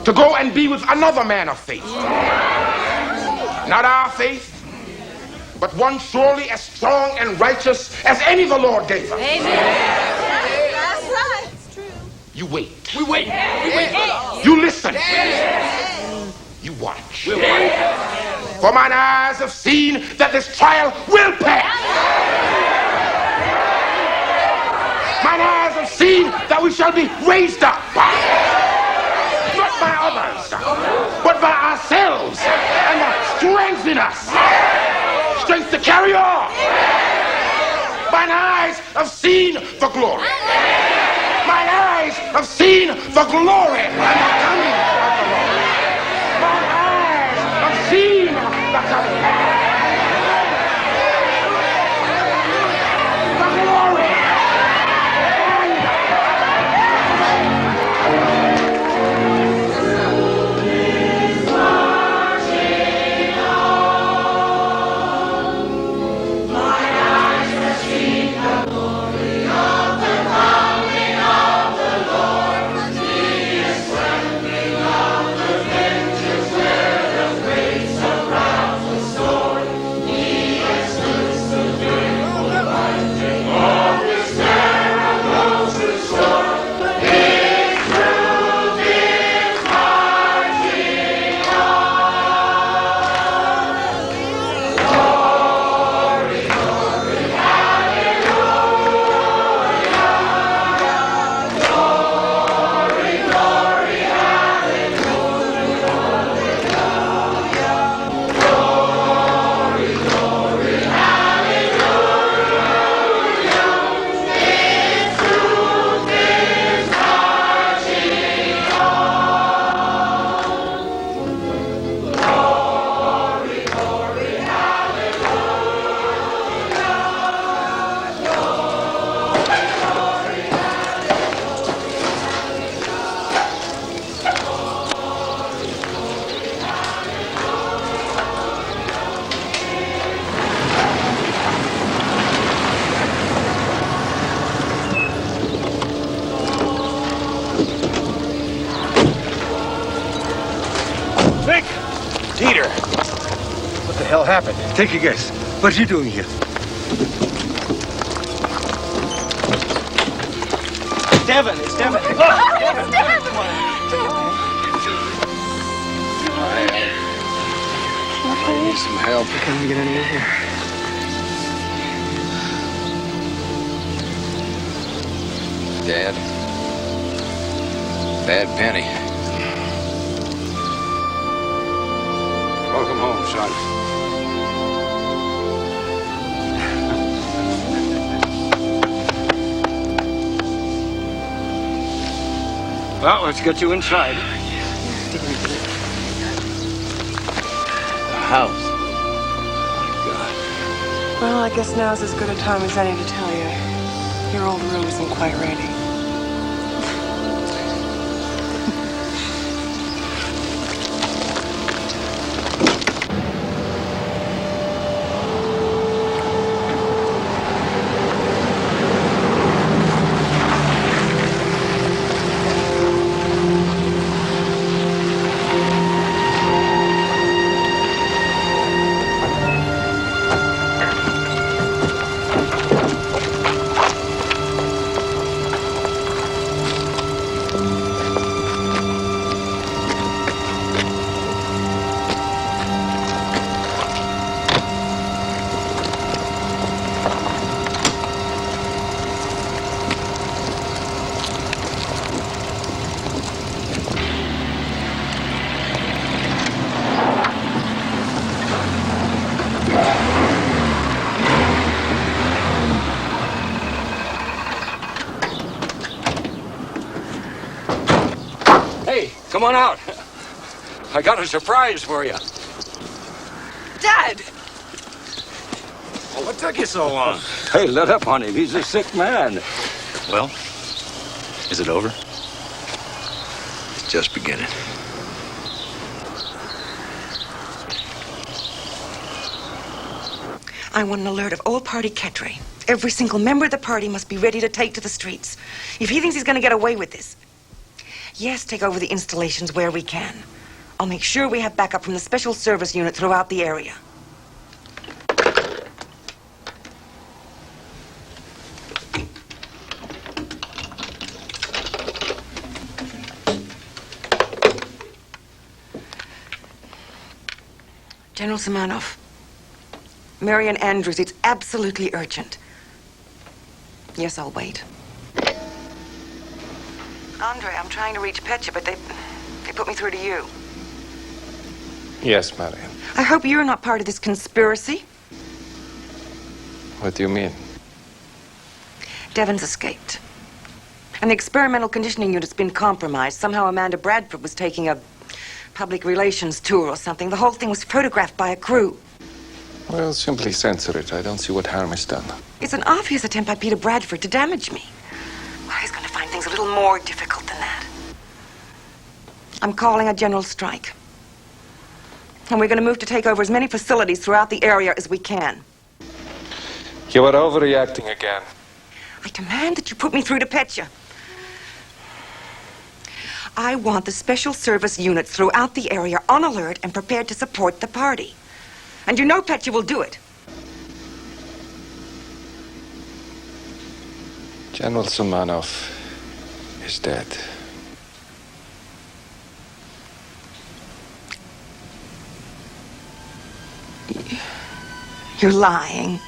Speaker 19: To go and be with another man of faith. Not our faith, but one surely as strong and righteous as any the Lord gave us.
Speaker 16: Amen. That's right. It's true.
Speaker 19: You wait.
Speaker 16: We wait. We wait.
Speaker 19: You listen. You watch. For mine eyes have seen that this trial will pass. Mine eyes have seen that we shall be raised up. Not by others, but by ourselves. And strength in us. Strength to carry on. Mine eyes have seen the glory. Mine eyes have seen the glory and the coming of the Lord. Mine eyes have seen the coming.
Speaker 21: the hell happened? Take a guess. What are you doing here?
Speaker 25: Devin, it's Devin.
Speaker 2: I need some help.
Speaker 25: Can we get anyone here?
Speaker 2: Dad. Bad Penny.
Speaker 21: Welcome home, son. Well, let's get you inside. The house.
Speaker 25: Well, I guess now's as good a time as any to tell you. Your old room isn't quite ready.
Speaker 21: Come on out. I got a surprise for you.
Speaker 23: Dad!
Speaker 21: Well, what took you so long? Hey, let up on him. He's a sick man.
Speaker 11: Well, is it over?
Speaker 2: It's just beginning.
Speaker 12: I want an alert of all party cadre. Every single member of the party must be ready to take to the streets. If he thinks he's going to get away with this, yes, take over the installations where we can. I'll make sure we have backup from the special service unit throughout the area. General Simonov, Marion Andrews, it's absolutely urgent. Yes, I'll wait. Andre, I'm trying to reach Petya, but they put me through to you.
Speaker 2: Yes, Mariel.
Speaker 12: I hope you're not part of this conspiracy.
Speaker 2: What do you mean?
Speaker 12: Devon's escaped. And the experimental conditioning unit's been compromised. Somehow Amanda Bradford was taking a public relations tour or something. The whole thing was photographed by a crew.
Speaker 2: Well, simply censor it. I don't see what harm is done.
Speaker 12: It's an obvious attempt by Peter Bradford to damage me. Well, he's going to find things a little more difficult than that. I'm calling a general strike. And we're going to move to take over as many facilities throughout the area as we can.
Speaker 2: You are overreacting again.
Speaker 12: I demand that you put me through to Petya. I want the special service units throughout the area on alert and prepared to support the party. And you know Petya will do it.
Speaker 2: General Simonov is dead.
Speaker 12: You're lying.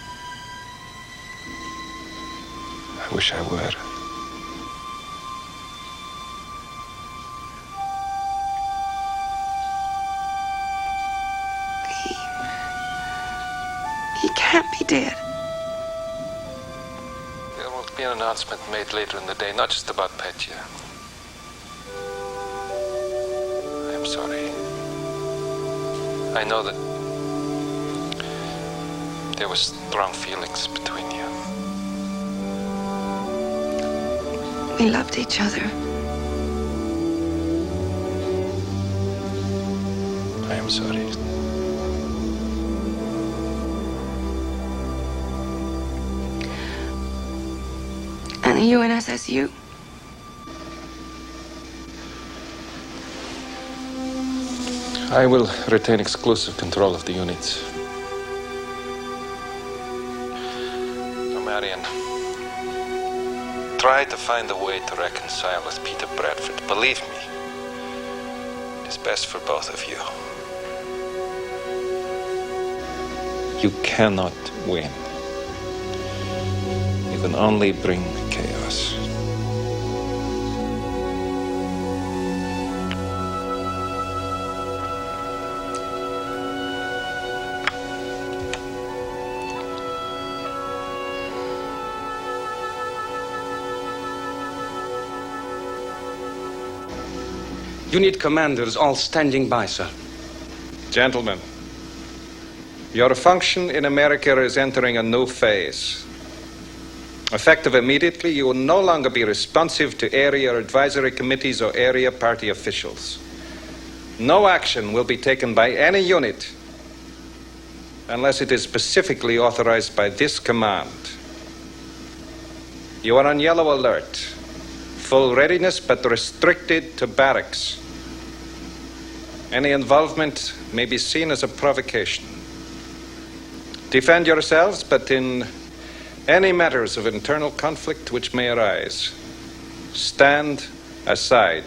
Speaker 2: I wish I were.
Speaker 12: He can't be dead.
Speaker 2: There will be an announcement made later in the day, not just about Petya. I'm sorry. I know that there were strong feelings between you.
Speaker 12: We loved each other.
Speaker 2: I am sorry.
Speaker 12: And the UNSSU?
Speaker 2: I will retain exclusive control of the units.
Speaker 3: Marion. Try to find a way to reconcile with Peter Bradford. Believe me, it is best for both of you. You cannot win. You can only bring chaos. Unit commanders all standing by, sir. Gentlemen, your function in Amerika is entering a new phase. Effective immediately, you will no longer be responsive to area advisory committees or area party officials. No action will be taken by any unit unless it is specifically authorized by this command. You are on yellow alert. Full readiness, but restricted to barracks. Any involvement may be seen as a provocation. Defend yourselves, but in any matters of internal conflict which may arise, stand aside.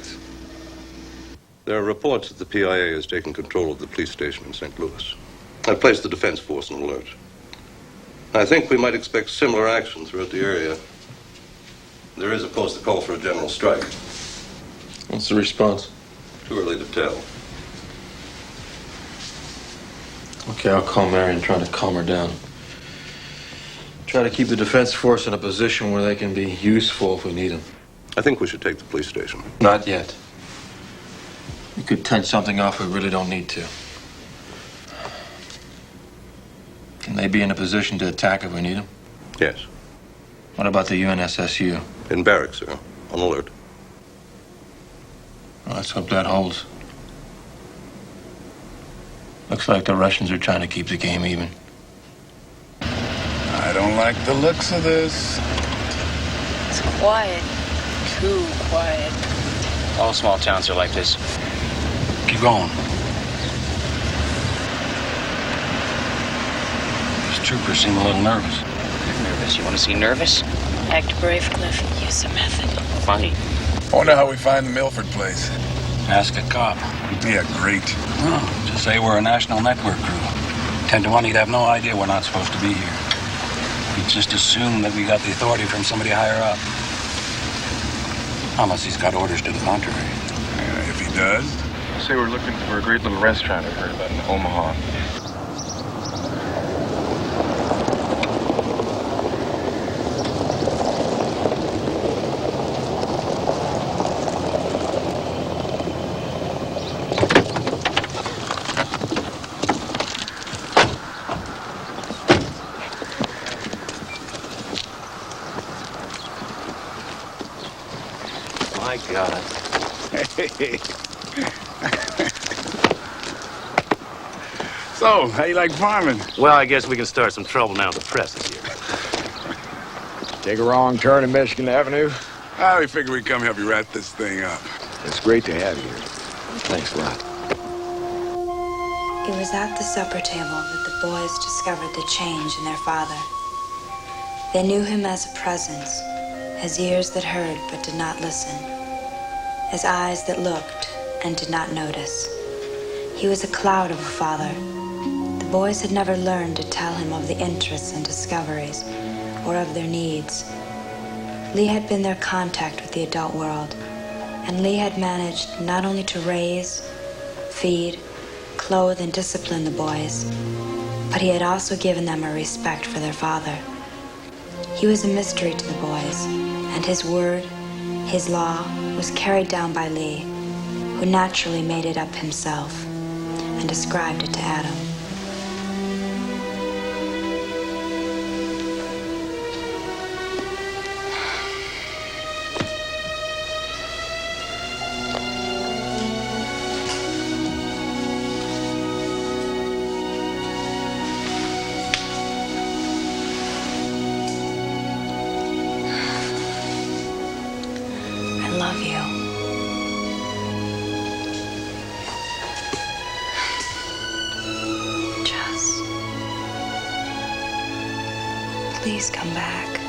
Speaker 6: There are reports that the PIA has taken control of the police station in St. Louis. I've placed the defense force on alert. I think we might expect similar action throughout the area. There is, of course, the call for a general strike.
Speaker 2: What's the response?
Speaker 6: Too early to tell.
Speaker 2: Okay, I'll call Mary and try to calm her down. Try to keep the defense force in a position where they can be useful if we need them.
Speaker 6: I think we should take the police station.
Speaker 2: Not yet. We could touch something off we really don't need to. Can they be in a position to attack if we need them?
Speaker 6: Yes.
Speaker 2: What about the UNSSU?
Speaker 6: In barracks, sir. On alert.
Speaker 2: Well, let's hope that holds. Looks like the Russians are trying to keep the game even.
Speaker 14: I don't like the looks of this.
Speaker 18: It's quiet. Too quiet.
Speaker 11: All small towns are like this.
Speaker 14: Keep going. These troopers seem a little nervous.
Speaker 11: Nervous? You want to see nervous?
Speaker 18: Act brave, Cliff. Use a method.
Speaker 11: Funny.
Speaker 14: I wonder how we find the Milford place. Ask a cop. Yeah, great. Oh, just say we're a national network crew. 10 to 1, he'd have no idea we're not supposed to be here. He'd just assume that we got the authority from somebody higher up. Unless he's got orders to the contrary. If he does?
Speaker 3: Say we're looking for a great little restaurant I heard about in Omaha.
Speaker 11: My God.
Speaker 14: Hey. So, how you like farming?
Speaker 11: Well, I guess we can start some trouble now the press is here.
Speaker 13: Take a wrong turn in Michigan Avenue?
Speaker 14: We figured we'd come help you wrap this thing up.
Speaker 13: It's great to have you here. Thanks a lot.
Speaker 10: It was at the supper table that the boys discovered the change in their father. They knew him as a presence, as ears that heard but did not listen, as eyes that looked and did not notice. He was a cloud of a father. The boys had never learned to tell him of the interests and discoveries, or of their needs. Lee had been their contact with the adult world, and Lee had managed not only to raise, feed, clothe, and discipline the boys, but he had also given them a respect for their father. He was a mystery to the boys, and his word, his law, was carried down by Lee, who naturally made it up himself and ascribed it to Adam. I love you. Please come back.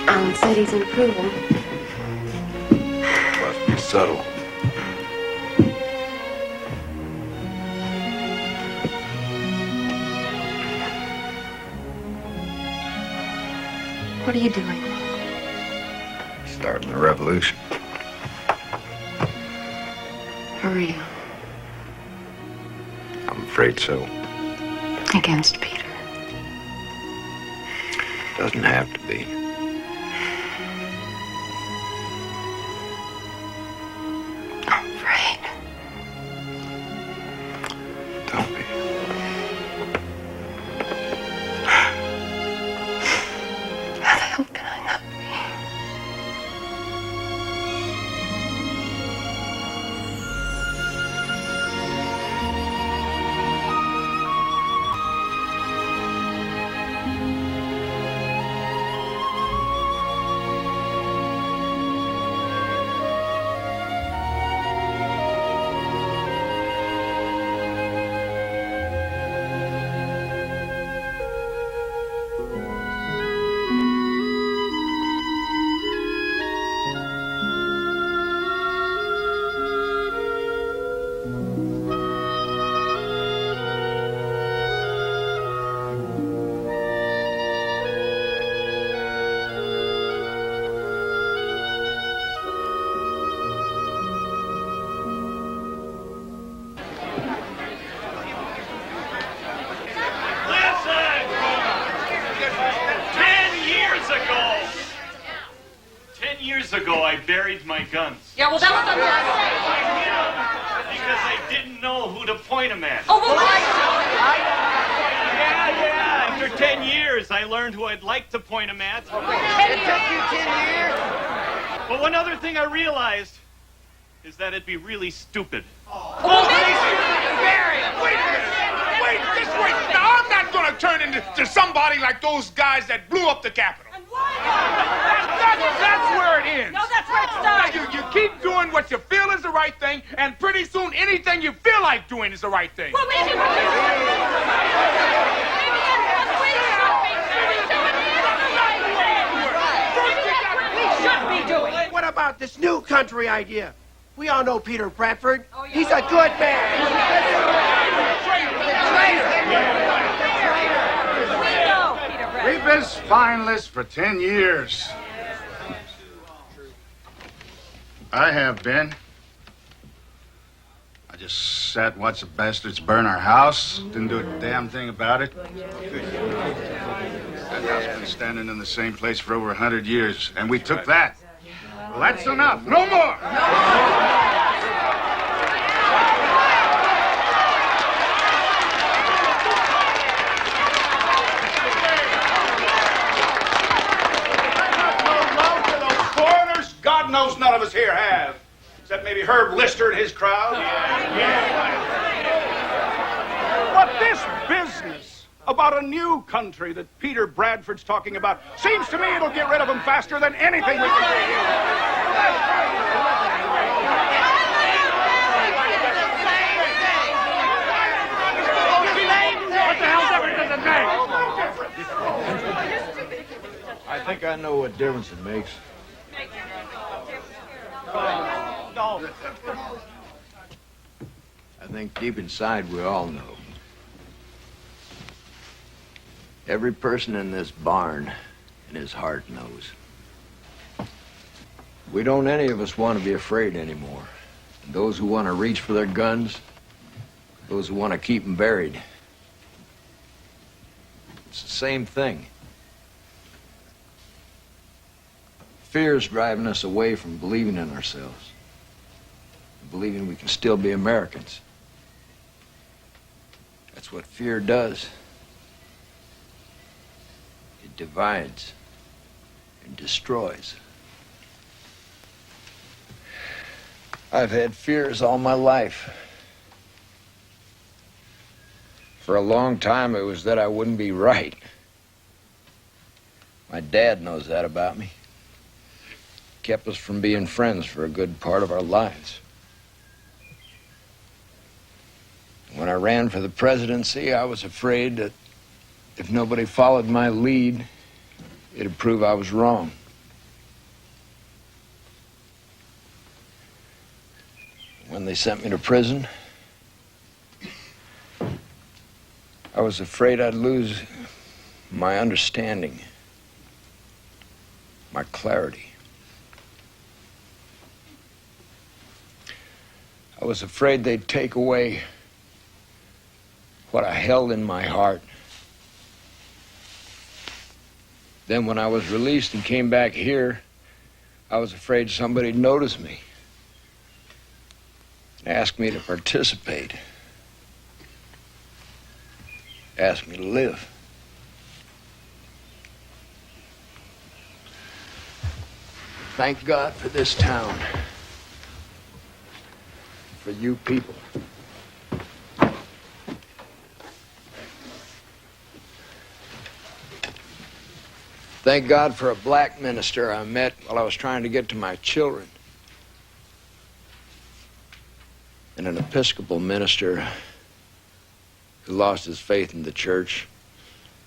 Speaker 9: Alan said he's improving.
Speaker 6: Must be subtle.
Speaker 9: What are you doing?
Speaker 13: Starting a revolution.
Speaker 9: For real?
Speaker 13: I'm afraid so.
Speaker 9: Against Peter?
Speaker 13: Doesn't have to be.
Speaker 9: I'm afraid.
Speaker 13: Don't be.
Speaker 9: How the hell can I not be?
Speaker 1: buried my guns.
Speaker 9: Yeah, well, that was the
Speaker 1: Because I didn't know who to point them at.
Speaker 9: Oh, well,
Speaker 1: Yeah. After 10 years, I learned who I'd like to point them at.
Speaker 9: It took you 10 years?
Speaker 1: But one other thing I realized is that it'd be really stupid.
Speaker 19: Wait a minute. Just wait. Now, I'm not going to turn into somebody like those guys that blew up the Capitol. That's where it ends.
Speaker 9: No, that's where it starts.
Speaker 19: Now, you keep doing what you feel is the right thing, and pretty soon anything you feel like doing is the right thing.
Speaker 9: Well, maybe that's what we should be doing.
Speaker 8: What about this new country idea? We all know Peter Bradford. He's a good
Speaker 15: Rebus finalist for 10 years. I have been. I just sat and watched the bastards burn our house. Didn't do a damn thing about it. That house has been standing in the same place for over 100 years, and we took that. Well, that's enough. No more!
Speaker 20: God knows none of us here have. Except maybe Herb Lister and his crowd.
Speaker 1: But this business about a new country that Peter Bradford's talking about seems to me it'll get rid of them faster than anything we can do here.
Speaker 15: What the hell's ever does it make?
Speaker 13: I think I know what difference it makes.
Speaker 1: No.
Speaker 13: I think deep inside we all know. Every person in this barn in his heart knows. We don't any of us want to be afraid anymore. And those who want to reach for their guns, those who want to keep them buried, it's the same thing. Fear's driving us away from believing in ourselves, believing we can still be Americans. That's what fear does. It divides and destroys. I've had fears all my life. For a long time, it was that I wouldn't be right. My dad knows that about me. Kept us from being friends for a good part of our lives. When I ran for the presidency, I was afraid that if nobody followed my lead, it'd prove I was wrong. When they sent me to prison, I was afraid I'd lose my understanding, my clarity. I was afraid they'd take away what I held in my heart. Then when I was released and came back here, I was afraid somebody'd notice me and ask me to participate, ask me to live. Thank God for this town. For you people. Thank God for a black minister I met while I was trying to get to my children. And an Episcopal minister who lost his faith in the church,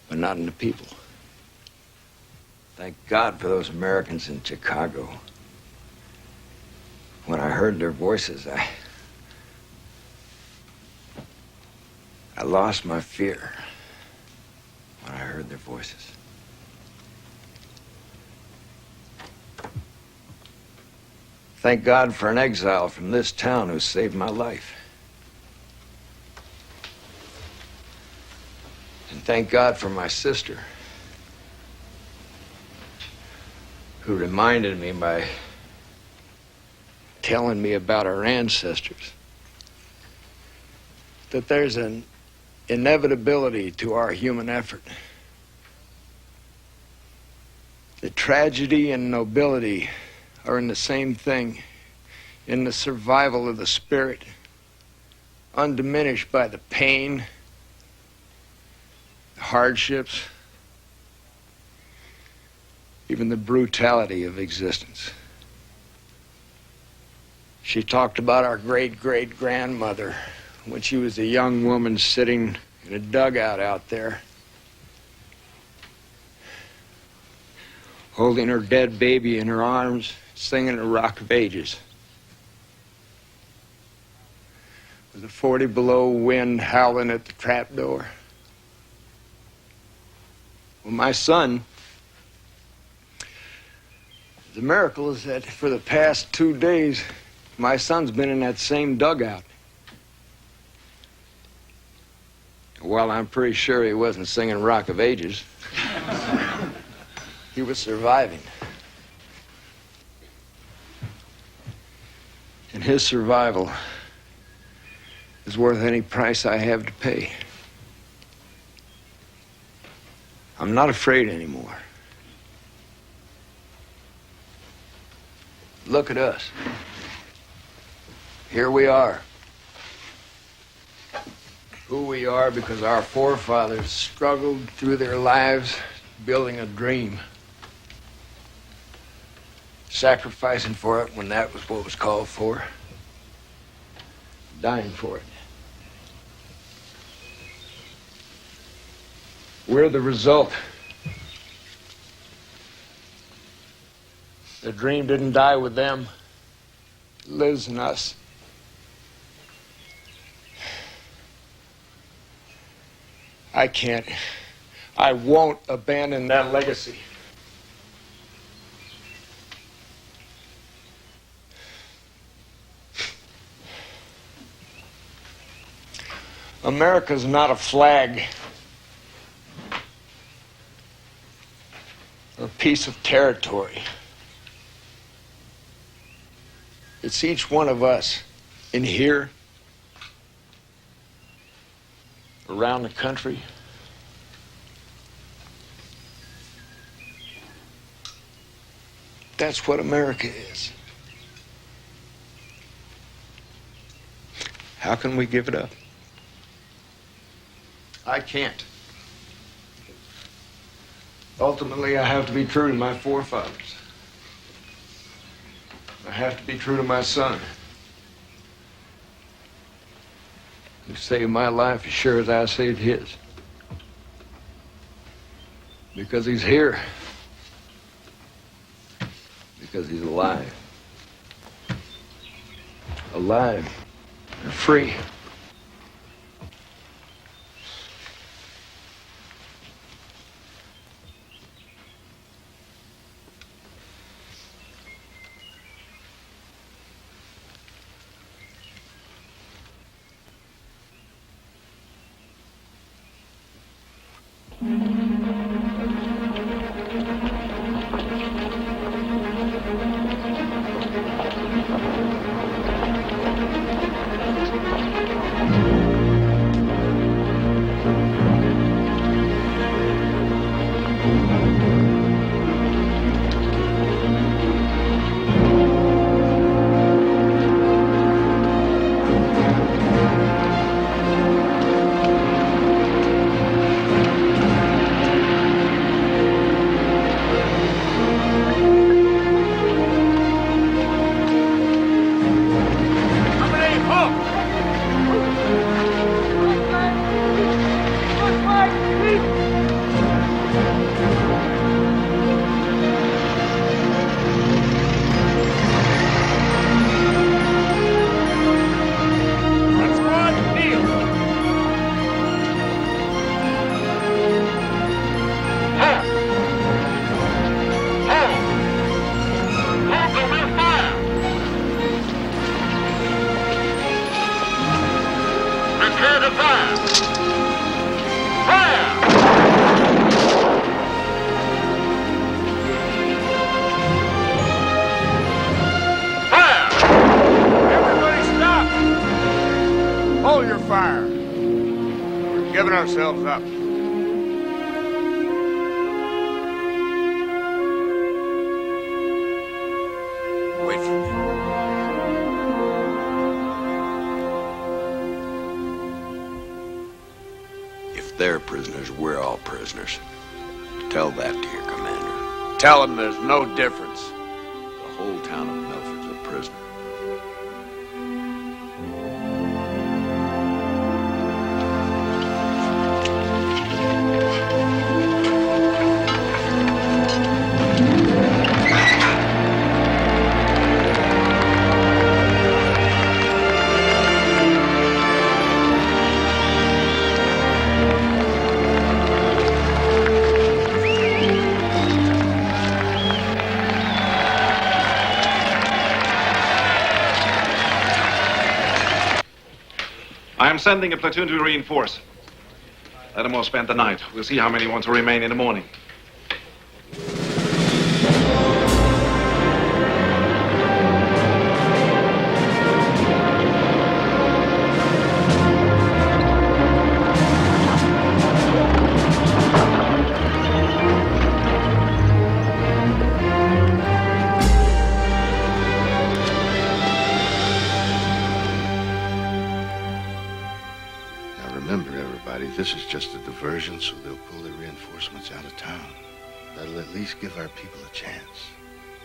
Speaker 13: but not in the people. Thank God for those Americans in Chicago. When I heard their voices, I lost my fear when I heard their voices. Thank God for an exile from this town who saved my life. And thank God for my sister, who reminded me by telling me about our ancestors, that there's an inevitability to our human effort. That tragedy and nobility are in the same thing, in the survival of the spirit, undiminished by the pain, the hardships, even the brutality of existence. She talked about our great-great-grandmother when she was a young woman sitting in a dugout out there, holding her dead baby in her arms, singing the Rock of Ages. With a 40 below wind howling at the trapdoor. Well, my son, the miracle is that for the past 2 days, my son's been in that same dugout. Well, I'm pretty sure he wasn't singing Rock of Ages. He was surviving. And his survival is worth any price I have to pay. I'm not afraid anymore. Look at us. Here we are. Who we are because our forefathers struggled through their lives building a dream. Sacrificing for it when that was what was called for. Dying for it. We're the result. The dream didn't die with them. It lives in us. I won't abandon that legacy. America's not a flag or a piece of territory. It's each one of us in here, around the country. That's what America is. How can we give it up? I can't. Ultimately, I have to be true to my forefathers. I have to be true to my son. He saved my life as sure as I saved his. Because he's here. Because he's alive. Alive and free.
Speaker 15: Hold your fire. We're giving ourselves up. Wait for me.
Speaker 13: If they're prisoners, we're all prisoners. Tell that to your commander.
Speaker 4: Tell him there's no difference.
Speaker 13: The whole town of Milford's a prisoner.
Speaker 7: I am sending a platoon to reinforce. Let them all spend the night. We'll see how many want to remain in the morning.
Speaker 17: This is just a diversion, so they'll pull their reinforcements out of town. That'll at least give our people a chance.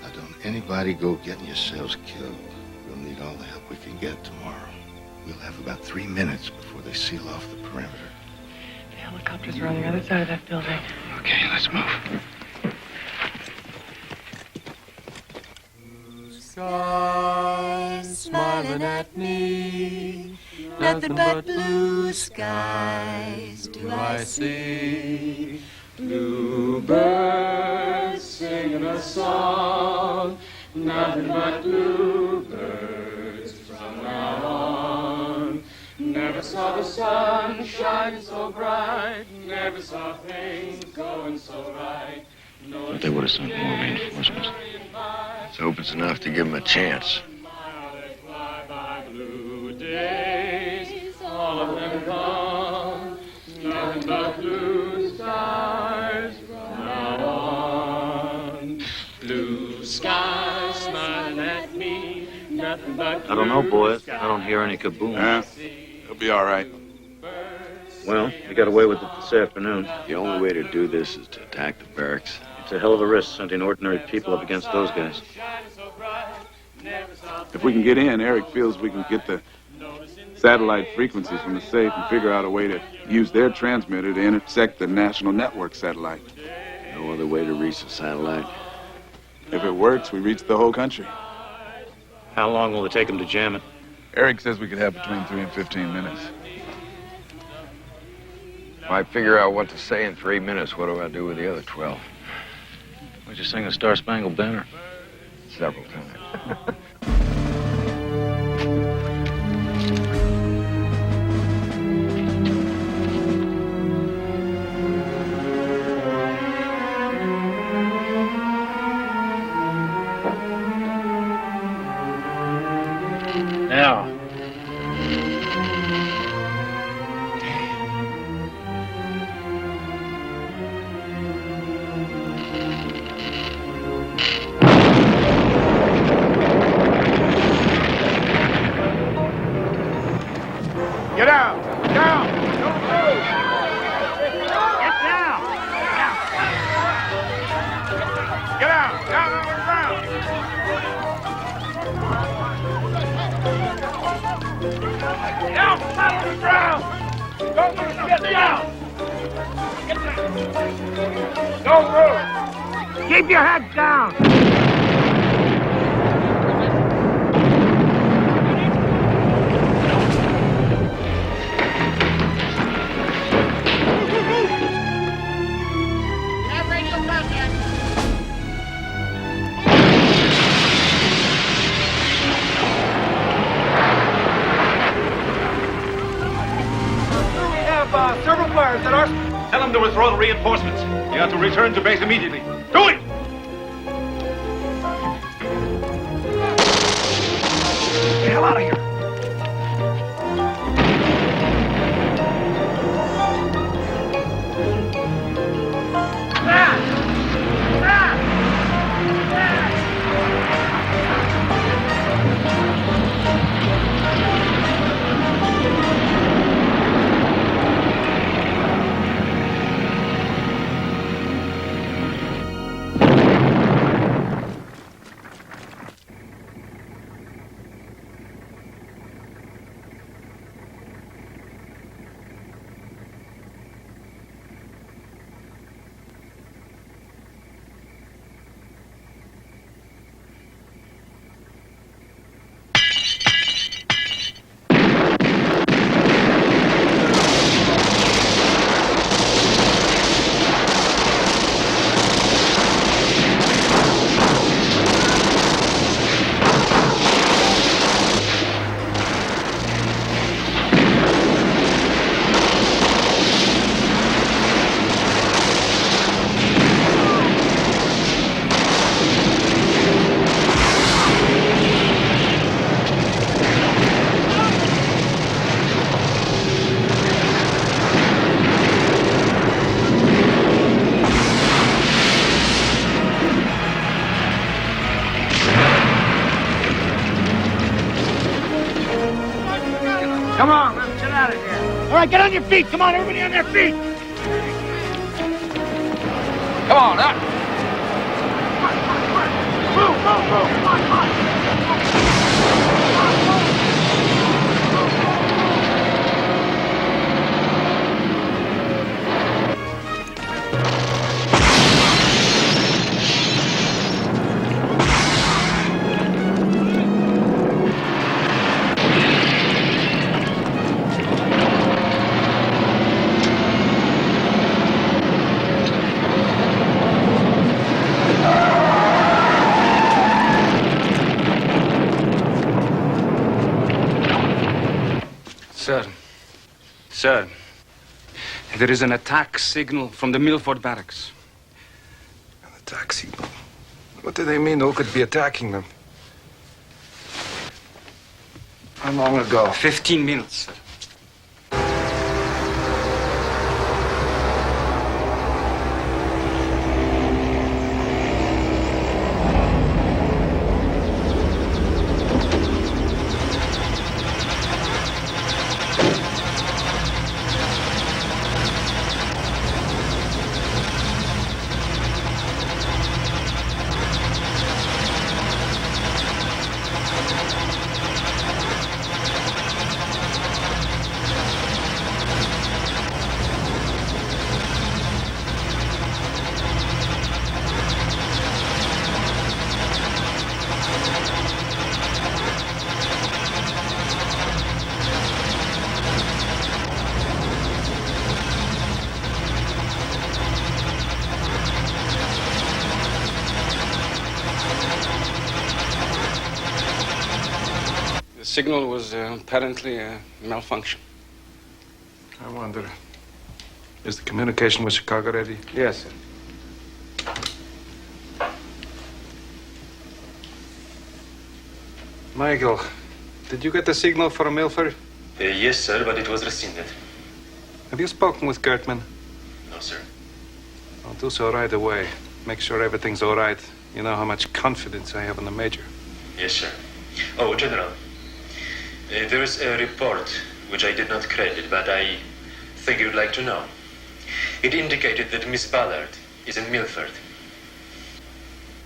Speaker 17: Now, don't anybody go getting yourselves killed. We'll need all the help we can get tomorrow. We'll have about 3 minutes before they seal off the perimeter.
Speaker 22: The helicopters are on the other side of that building.
Speaker 17: Okay, let's move.
Speaker 16: Skies smiling at me, nothing but blue skies do I see. Bluebirds singing a song, nothing but bluebirds from now on. Never saw the sun shining so bright, never saw things going so right.
Speaker 13: If they would have sent more reinforcements. Let's hope it's enough to give them a chance.
Speaker 16: Blue days, all of them gone, nothing but blue skies from now on. Blue skies smiling at me, nothing but blue
Speaker 11: I don't know, boys. I don't hear any kaboom.
Speaker 14: Yeah, he'll be all right.
Speaker 11: Well, we got away with it this afternoon.
Speaker 13: The only way to do this is to attack the barracks.
Speaker 11: It's a hell of a risk sending ordinary people up against those guys.
Speaker 14: If we can get in, Urich feels we can get the satellite frequencies from the safe and figure out a way to use their transmitter to intersect the national network satellite.
Speaker 13: No other way to reach the satellite.
Speaker 14: If it works, we reach the whole country.
Speaker 11: How long will it take them to jam it?
Speaker 14: Urich says we could have between 3 and 15 minutes.
Speaker 13: If I figure out what to say in 3 minutes, what do I do with the other 12?
Speaker 11: We just sing the Star Spangled Banner.
Speaker 13: Several times.
Speaker 11: Now.
Speaker 1: Get down! Down! Don't move! Get down! Get down! Down on the ground! Down! Flat on the ground! Don't move! Get down! Get down! Don't move! Keep your head down!
Speaker 7: Several fires at our... Tell them to withdraw the reinforcements. You have to return to base immediately. Do it! Get the hell out of here.
Speaker 1: Come on, let's get out of here. All right, get on your feet. Come on, everybody on their feet.
Speaker 4: Come on, up.
Speaker 1: Move, move, move. Come on, come on.
Speaker 4: Sir, there is an attack signal from the Milford barracks.
Speaker 3: An attack signal? What do they mean? Who could be attacking them? How long ago?
Speaker 4: 15 minutes, sir. The signal was apparently a malfunction.
Speaker 3: I wonder, is the communication with Chicago ready?
Speaker 4: Yes, sir.
Speaker 3: Michael, did you get the signal for Milford?
Speaker 5: Yes, sir, but it was rescinded.
Speaker 3: Have you spoken with Gertman?
Speaker 5: No, sir.
Speaker 3: I'll do so right away. Make sure everything's all right. You know how much confidence I have in the Major.
Speaker 5: Yes, sir. Oh, General, there is a report which I did not credit, but I think you'd like to know. It indicated that Miss Ballard is in Milford.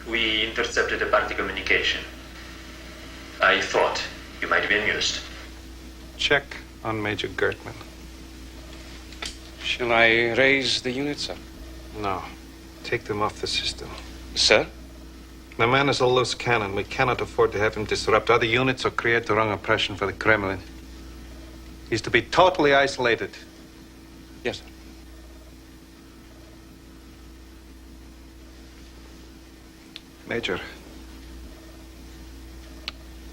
Speaker 5: We intercepted a party communication. I thought you might be amused.
Speaker 3: Check on Major Gertman.
Speaker 4: Shall I raise the units, sir?
Speaker 3: No. Take them off the system.
Speaker 4: Sir?
Speaker 3: The man is a loose cannon. We cannot afford to have him disrupt other units or create the wrong impression for the Kremlin. He's to be totally isolated.
Speaker 4: Yes, sir.
Speaker 3: Major,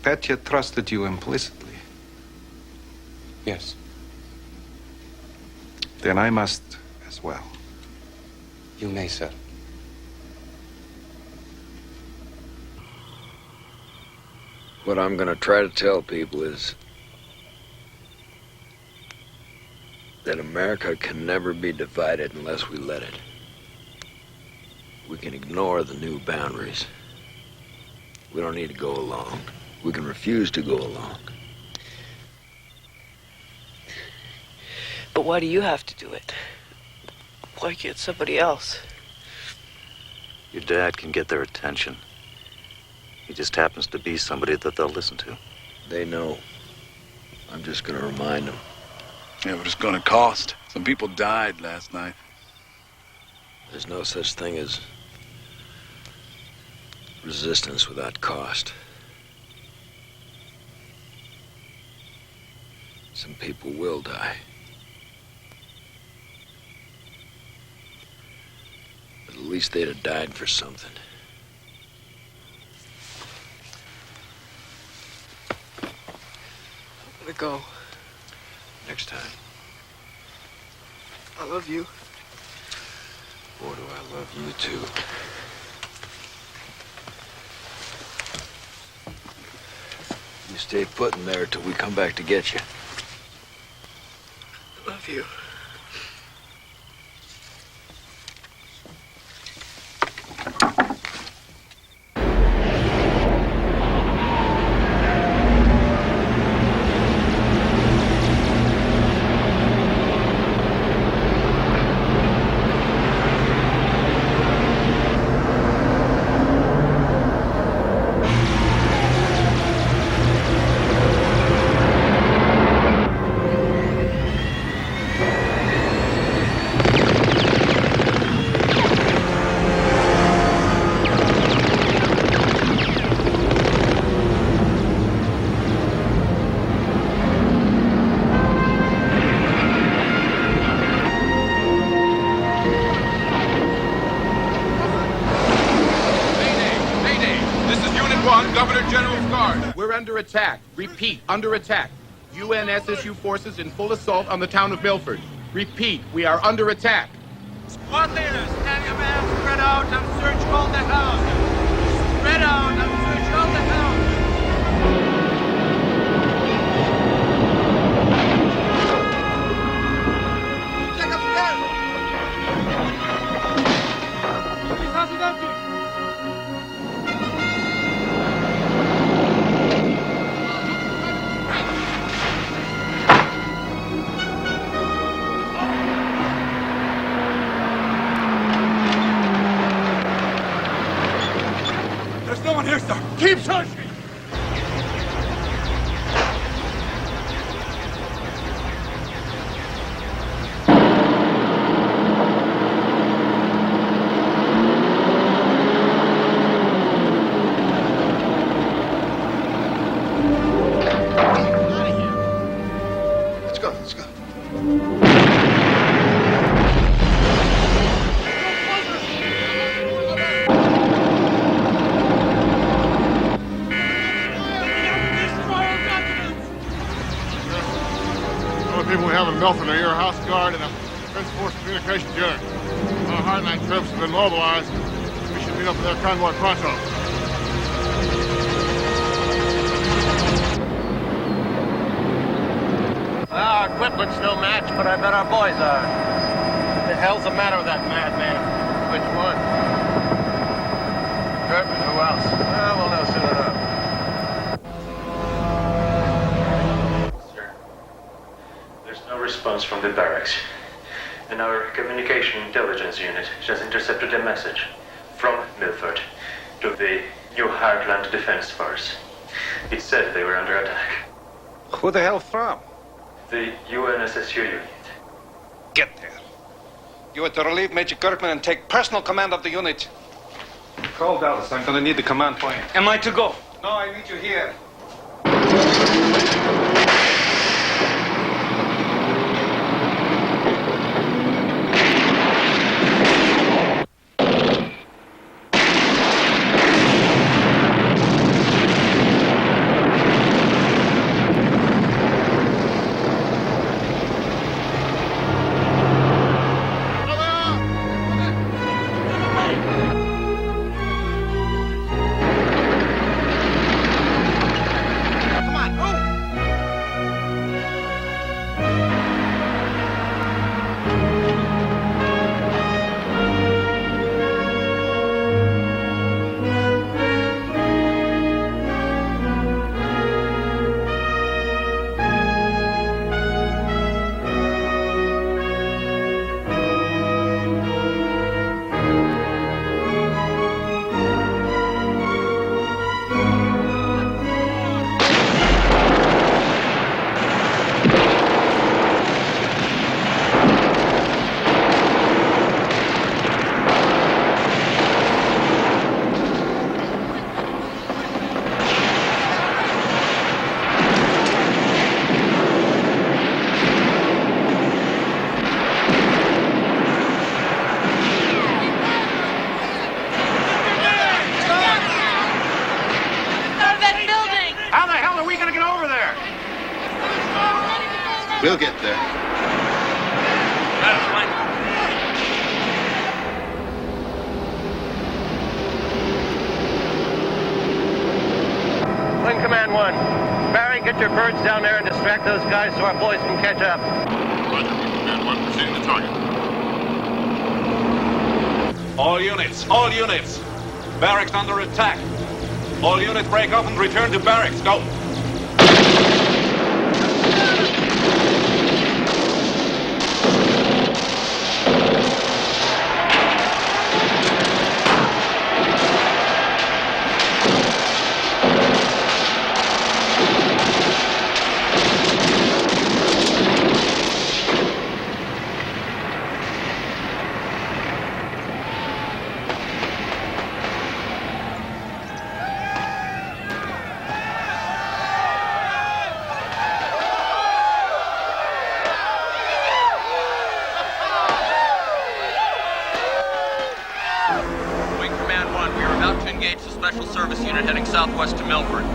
Speaker 3: Petya trusted you implicitly.
Speaker 4: Yes.
Speaker 3: Then I must as well.
Speaker 4: You may, sir.
Speaker 13: What I'm going to try to tell people is that America can never be divided unless we let it. We can ignore the new boundaries. We don't need to go along. We can refuse to go along.
Speaker 22: But why do you have to do it? Why can't somebody else?
Speaker 11: Your dad can get their attention. He just happens to be somebody that they'll listen to.
Speaker 13: They know. I'm just going to remind them.
Speaker 14: Yeah, but it's going to cost. Some people died last night.
Speaker 13: There's no such thing as resistance without cost. Some people will die. But at least they'd have died for something.
Speaker 22: I'm gonna go.
Speaker 13: Next time.
Speaker 22: I love you.
Speaker 13: Boy, do I love you too. You stay put in there till we come back to get you.
Speaker 22: I love you.
Speaker 20: under attack. Repeat, under attack. UNSSU forces in full assault on the town of Milford. Repeat, we are under attack.
Speaker 16: Squad leaders, have your men spread out and search all the houses. Spread out and search all the houses. Check upstairs. This house is empty.
Speaker 14: There's no one here, sir.
Speaker 16: Keep searching.
Speaker 17: Let's go, let's go.
Speaker 15: The only people we have in Milford are your house guard and a Defense Force communications unit. Our hardline troops have been mobilized. We should meet up with their convoy pronto.
Speaker 8: Well, our equipment's no match, but I bet our boys are. What the hell's the matter with that madman? Which one? Kurt, who else? Well, we'll know soon enough.
Speaker 5: There's no response from the barracks. And our communication intelligence unit just intercepted a message from Milford to the New Heartland Defense Force. It said they were under attack.
Speaker 3: Who the hell from?
Speaker 5: The UNSSU unit.
Speaker 3: Get there. You are to relieve Major Kirkman and take personal command of the unit. Call Dallas. I'm going to need the command point.
Speaker 4: Am I to go?
Speaker 3: No, I need you here.
Speaker 17: We'll get there.
Speaker 8: Wing Command 1. Barry, get your birds down there and distract those guys so our boys can catch up.
Speaker 15: Roger, Wing Command 1, proceeding to target.
Speaker 20: All units. Barracks under attack. All units break off and return to barracks. Go.
Speaker 12: Southwest to Milford.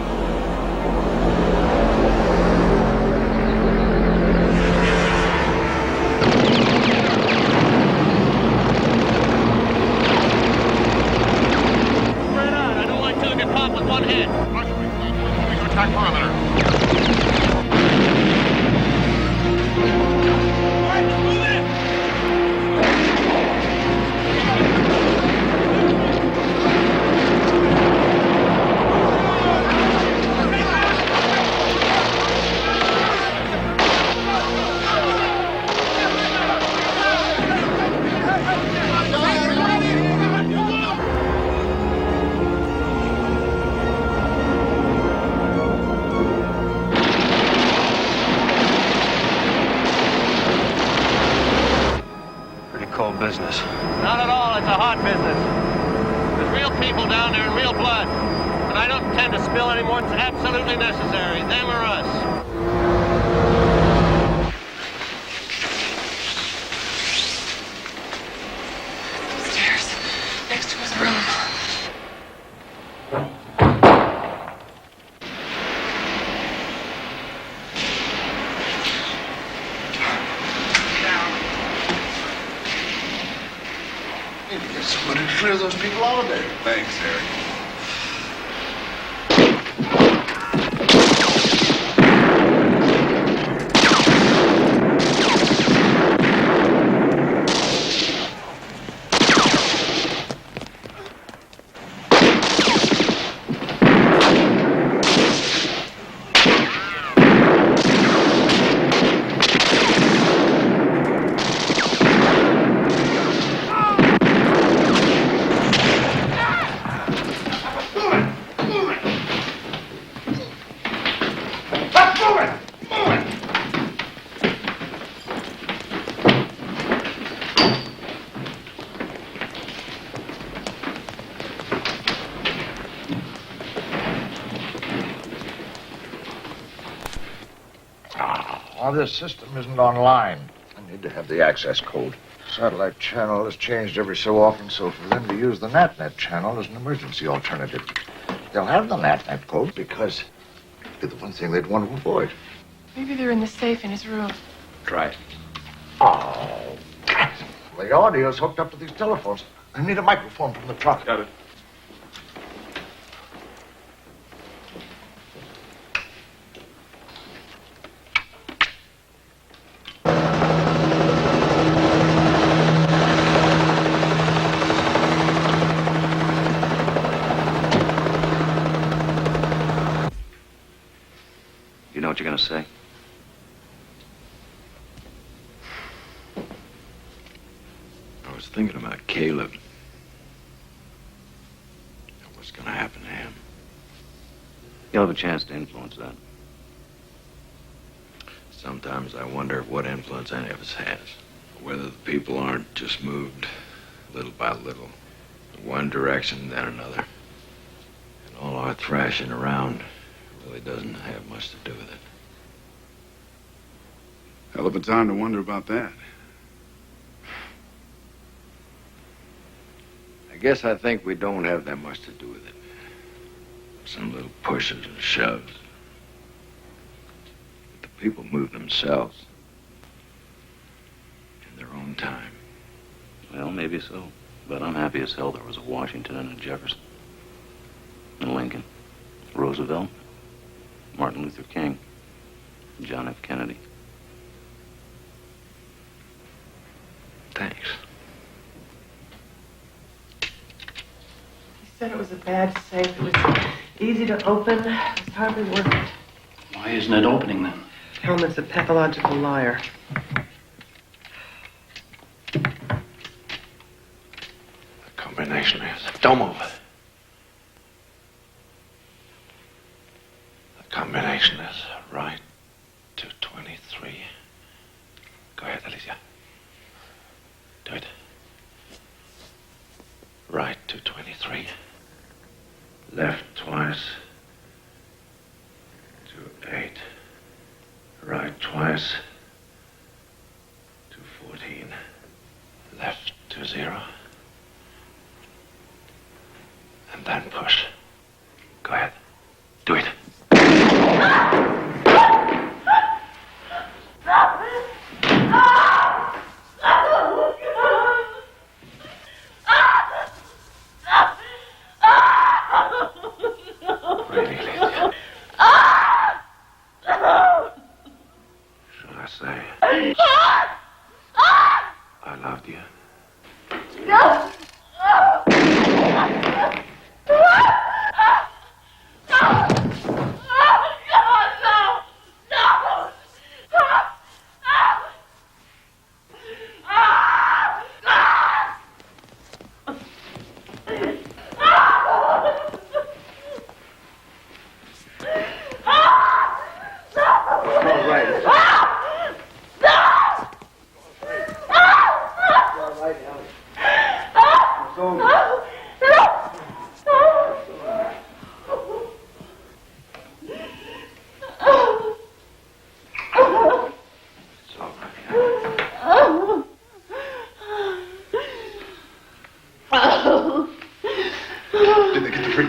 Speaker 13: business.
Speaker 8: Not at all. It's a hot business. There's real people down there and real blood. And I don't intend to spill any more than's absolutely necessary. Them or us.
Speaker 9: Upstairs. Next to his room.
Speaker 17: Somebody clear those people out of there.
Speaker 14: Thanks, Harry.
Speaker 12: Well, this system isn't online. I need to have the access code. Satellite channel is changed every so often, so for them to use the NatNet channel is an emergency alternative. They'll have the NatNet code because it'd be the one thing they'd want to avoid.
Speaker 9: Maybe they're in the safe in his room.
Speaker 12: Try it. Oh, the audio's hooked up to these telephones. I need a microphone from the truck.
Speaker 7: Got it.
Speaker 11: You know what you're gonna say?
Speaker 13: I was thinking about Caleb. What's gonna happen to him?
Speaker 11: You'll have a chance to influence that.
Speaker 13: Sometimes I wonder what influence any of us has. Whether the people aren't just moved little by little, one direction then another. And all our thrashing around really doesn't have much to do with it.
Speaker 14: Hell of a time to wonder about that.
Speaker 13: I guess I think we don't have that much to do with it. Some little pushes and shoves. But the people move themselves in their own time.
Speaker 11: Well, maybe so. But I'm happy as hell there was a Washington and a Jefferson. And Lincoln. Roosevelt. Martin Luther King. John F. Kennedy.
Speaker 13: Thanks.
Speaker 21: He said it was a bad safe. It was easy to open. It was hardly worth it.
Speaker 23: Why isn't it opening then?
Speaker 21: Hellman's a pathological liar.
Speaker 13: The combination is... Don't move. The combination is right to 23. Go ahead, Alicia. Do it. Right to 23. Left twice to 8. Right twice to 14. Left to 0. And then push. Go ahead. Do it. I loved you.
Speaker 12: Right now.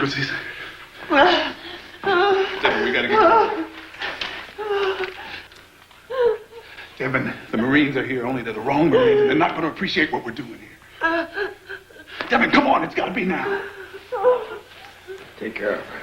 Speaker 14: pussies. Devin, we gotta get... Devin, the Marines are here, only they're the wrong Marines, and they're not going to appreciate what we're doing here. Devin, come on, it's got to be now.
Speaker 12: Take care of her.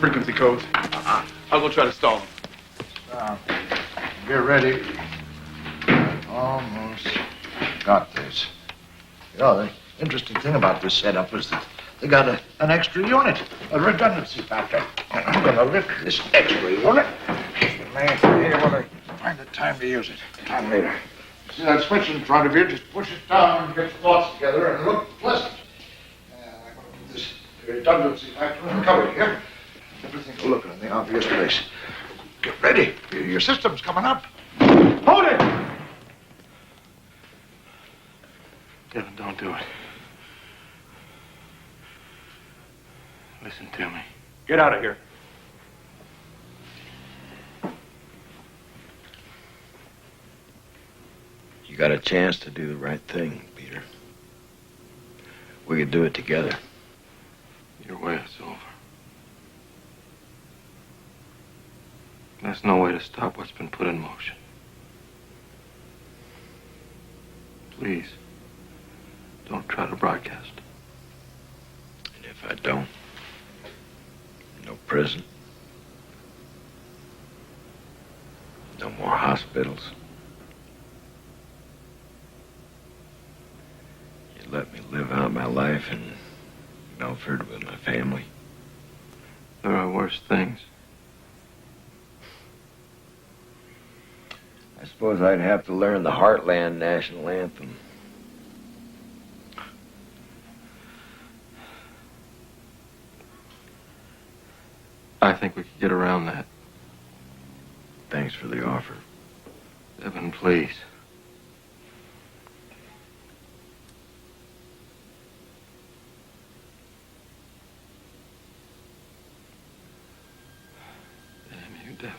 Speaker 14: Frequency codes. I'll go try to stall them.
Speaker 12: Get ready. Almost got this. You know, the interesting thing about this setup is that they got an extra unit, a redundancy factor. And I'm going to lift this extra unit. You may be able to find the time to use it. Time later. See that switch in front of you? Just push it down and get the thoughts together and look pleasant. I'm going to put this redundancy factor in the cover here. Everything will look in the obvious place. Get ready. Your system's coming up. Hold it!
Speaker 23: Devin, don't do it. Listen to me.
Speaker 14: Get out of here.
Speaker 13: You got a chance to do the right thing, Peter. We could do it together.
Speaker 23: Your way is over. There's no way to stop what's been put in motion. Please, don't try to broadcast.
Speaker 13: And if I don't, no prison, no more hospitals. You let me live out my life in Milford with my family.
Speaker 23: There are worse things.
Speaker 13: I suppose I'd have to learn the Heartland National Anthem.
Speaker 23: I think we could get around that.
Speaker 13: Thanks for the offer.
Speaker 23: Devin, please. Damn you, Devin.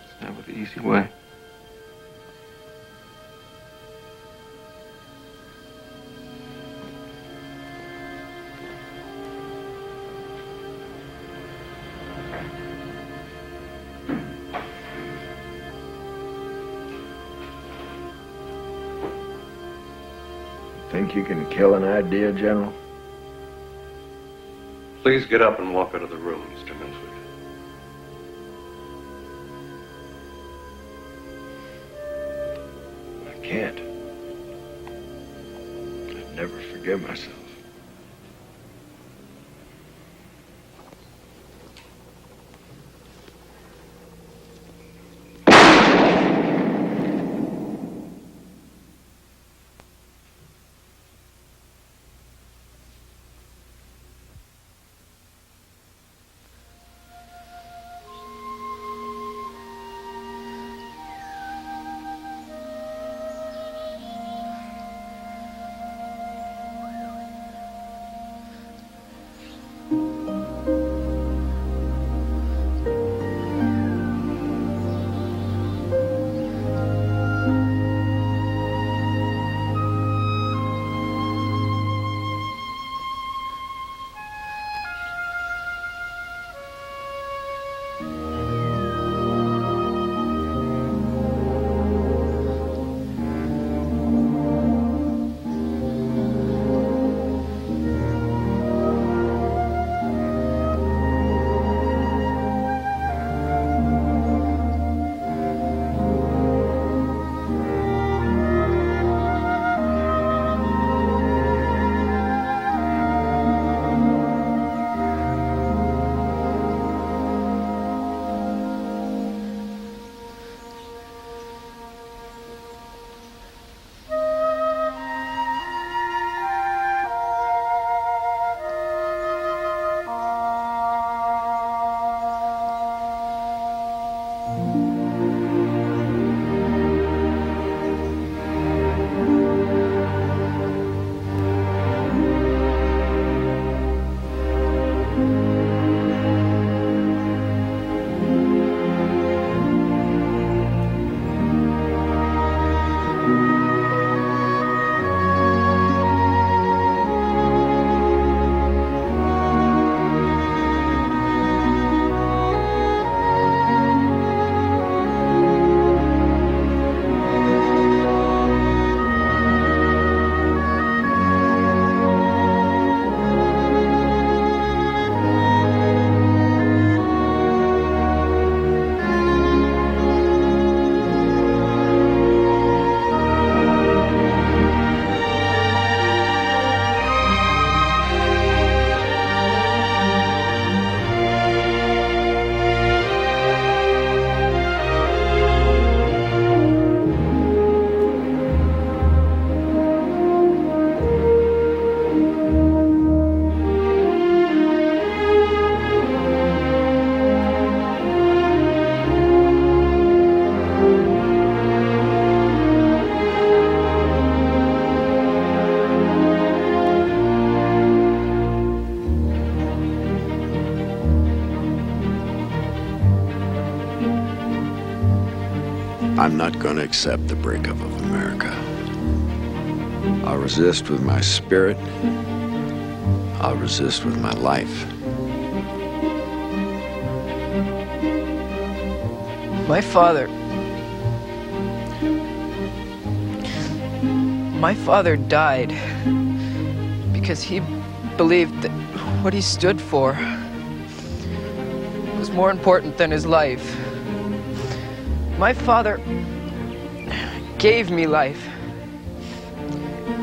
Speaker 23: It's never the easy way.
Speaker 13: Think you can kill an idea, General?
Speaker 6: Please get up and walk out of the room, Mr. Milford.
Speaker 13: I can't. I'd never forgive myself. I'm not going to accept the breakup of Amerika. I'll resist with my spirit. I'll resist with my life.
Speaker 22: My father died because he believed that what he stood for was more important than his life. My father gave me life.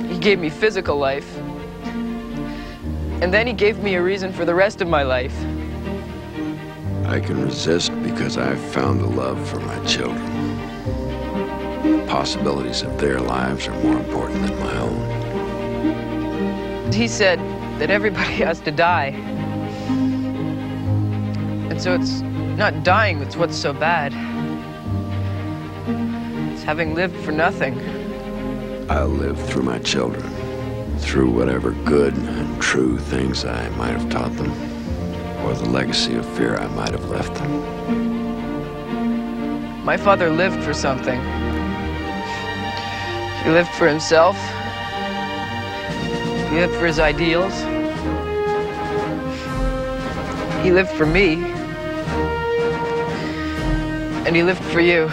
Speaker 22: He gave me physical life. And then he gave me a reason for the rest of my life.
Speaker 13: I can resist because I've found the love for my children. The possibilities of their lives are more important than my own.
Speaker 22: He said that everybody has to die. And so it's not dying that's what's so bad. It's having lived for nothing.
Speaker 13: I'll live through my children, through whatever good and true things I might have taught them, or the legacy of fear I might have left them.
Speaker 22: My father lived for something. He lived for himself. He lived for his ideals. He lived for me. And he lived for you.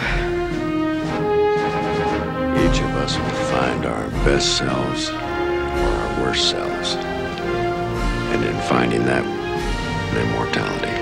Speaker 13: Each of us will find our best selves or our worst selves. And in finding that, immortality.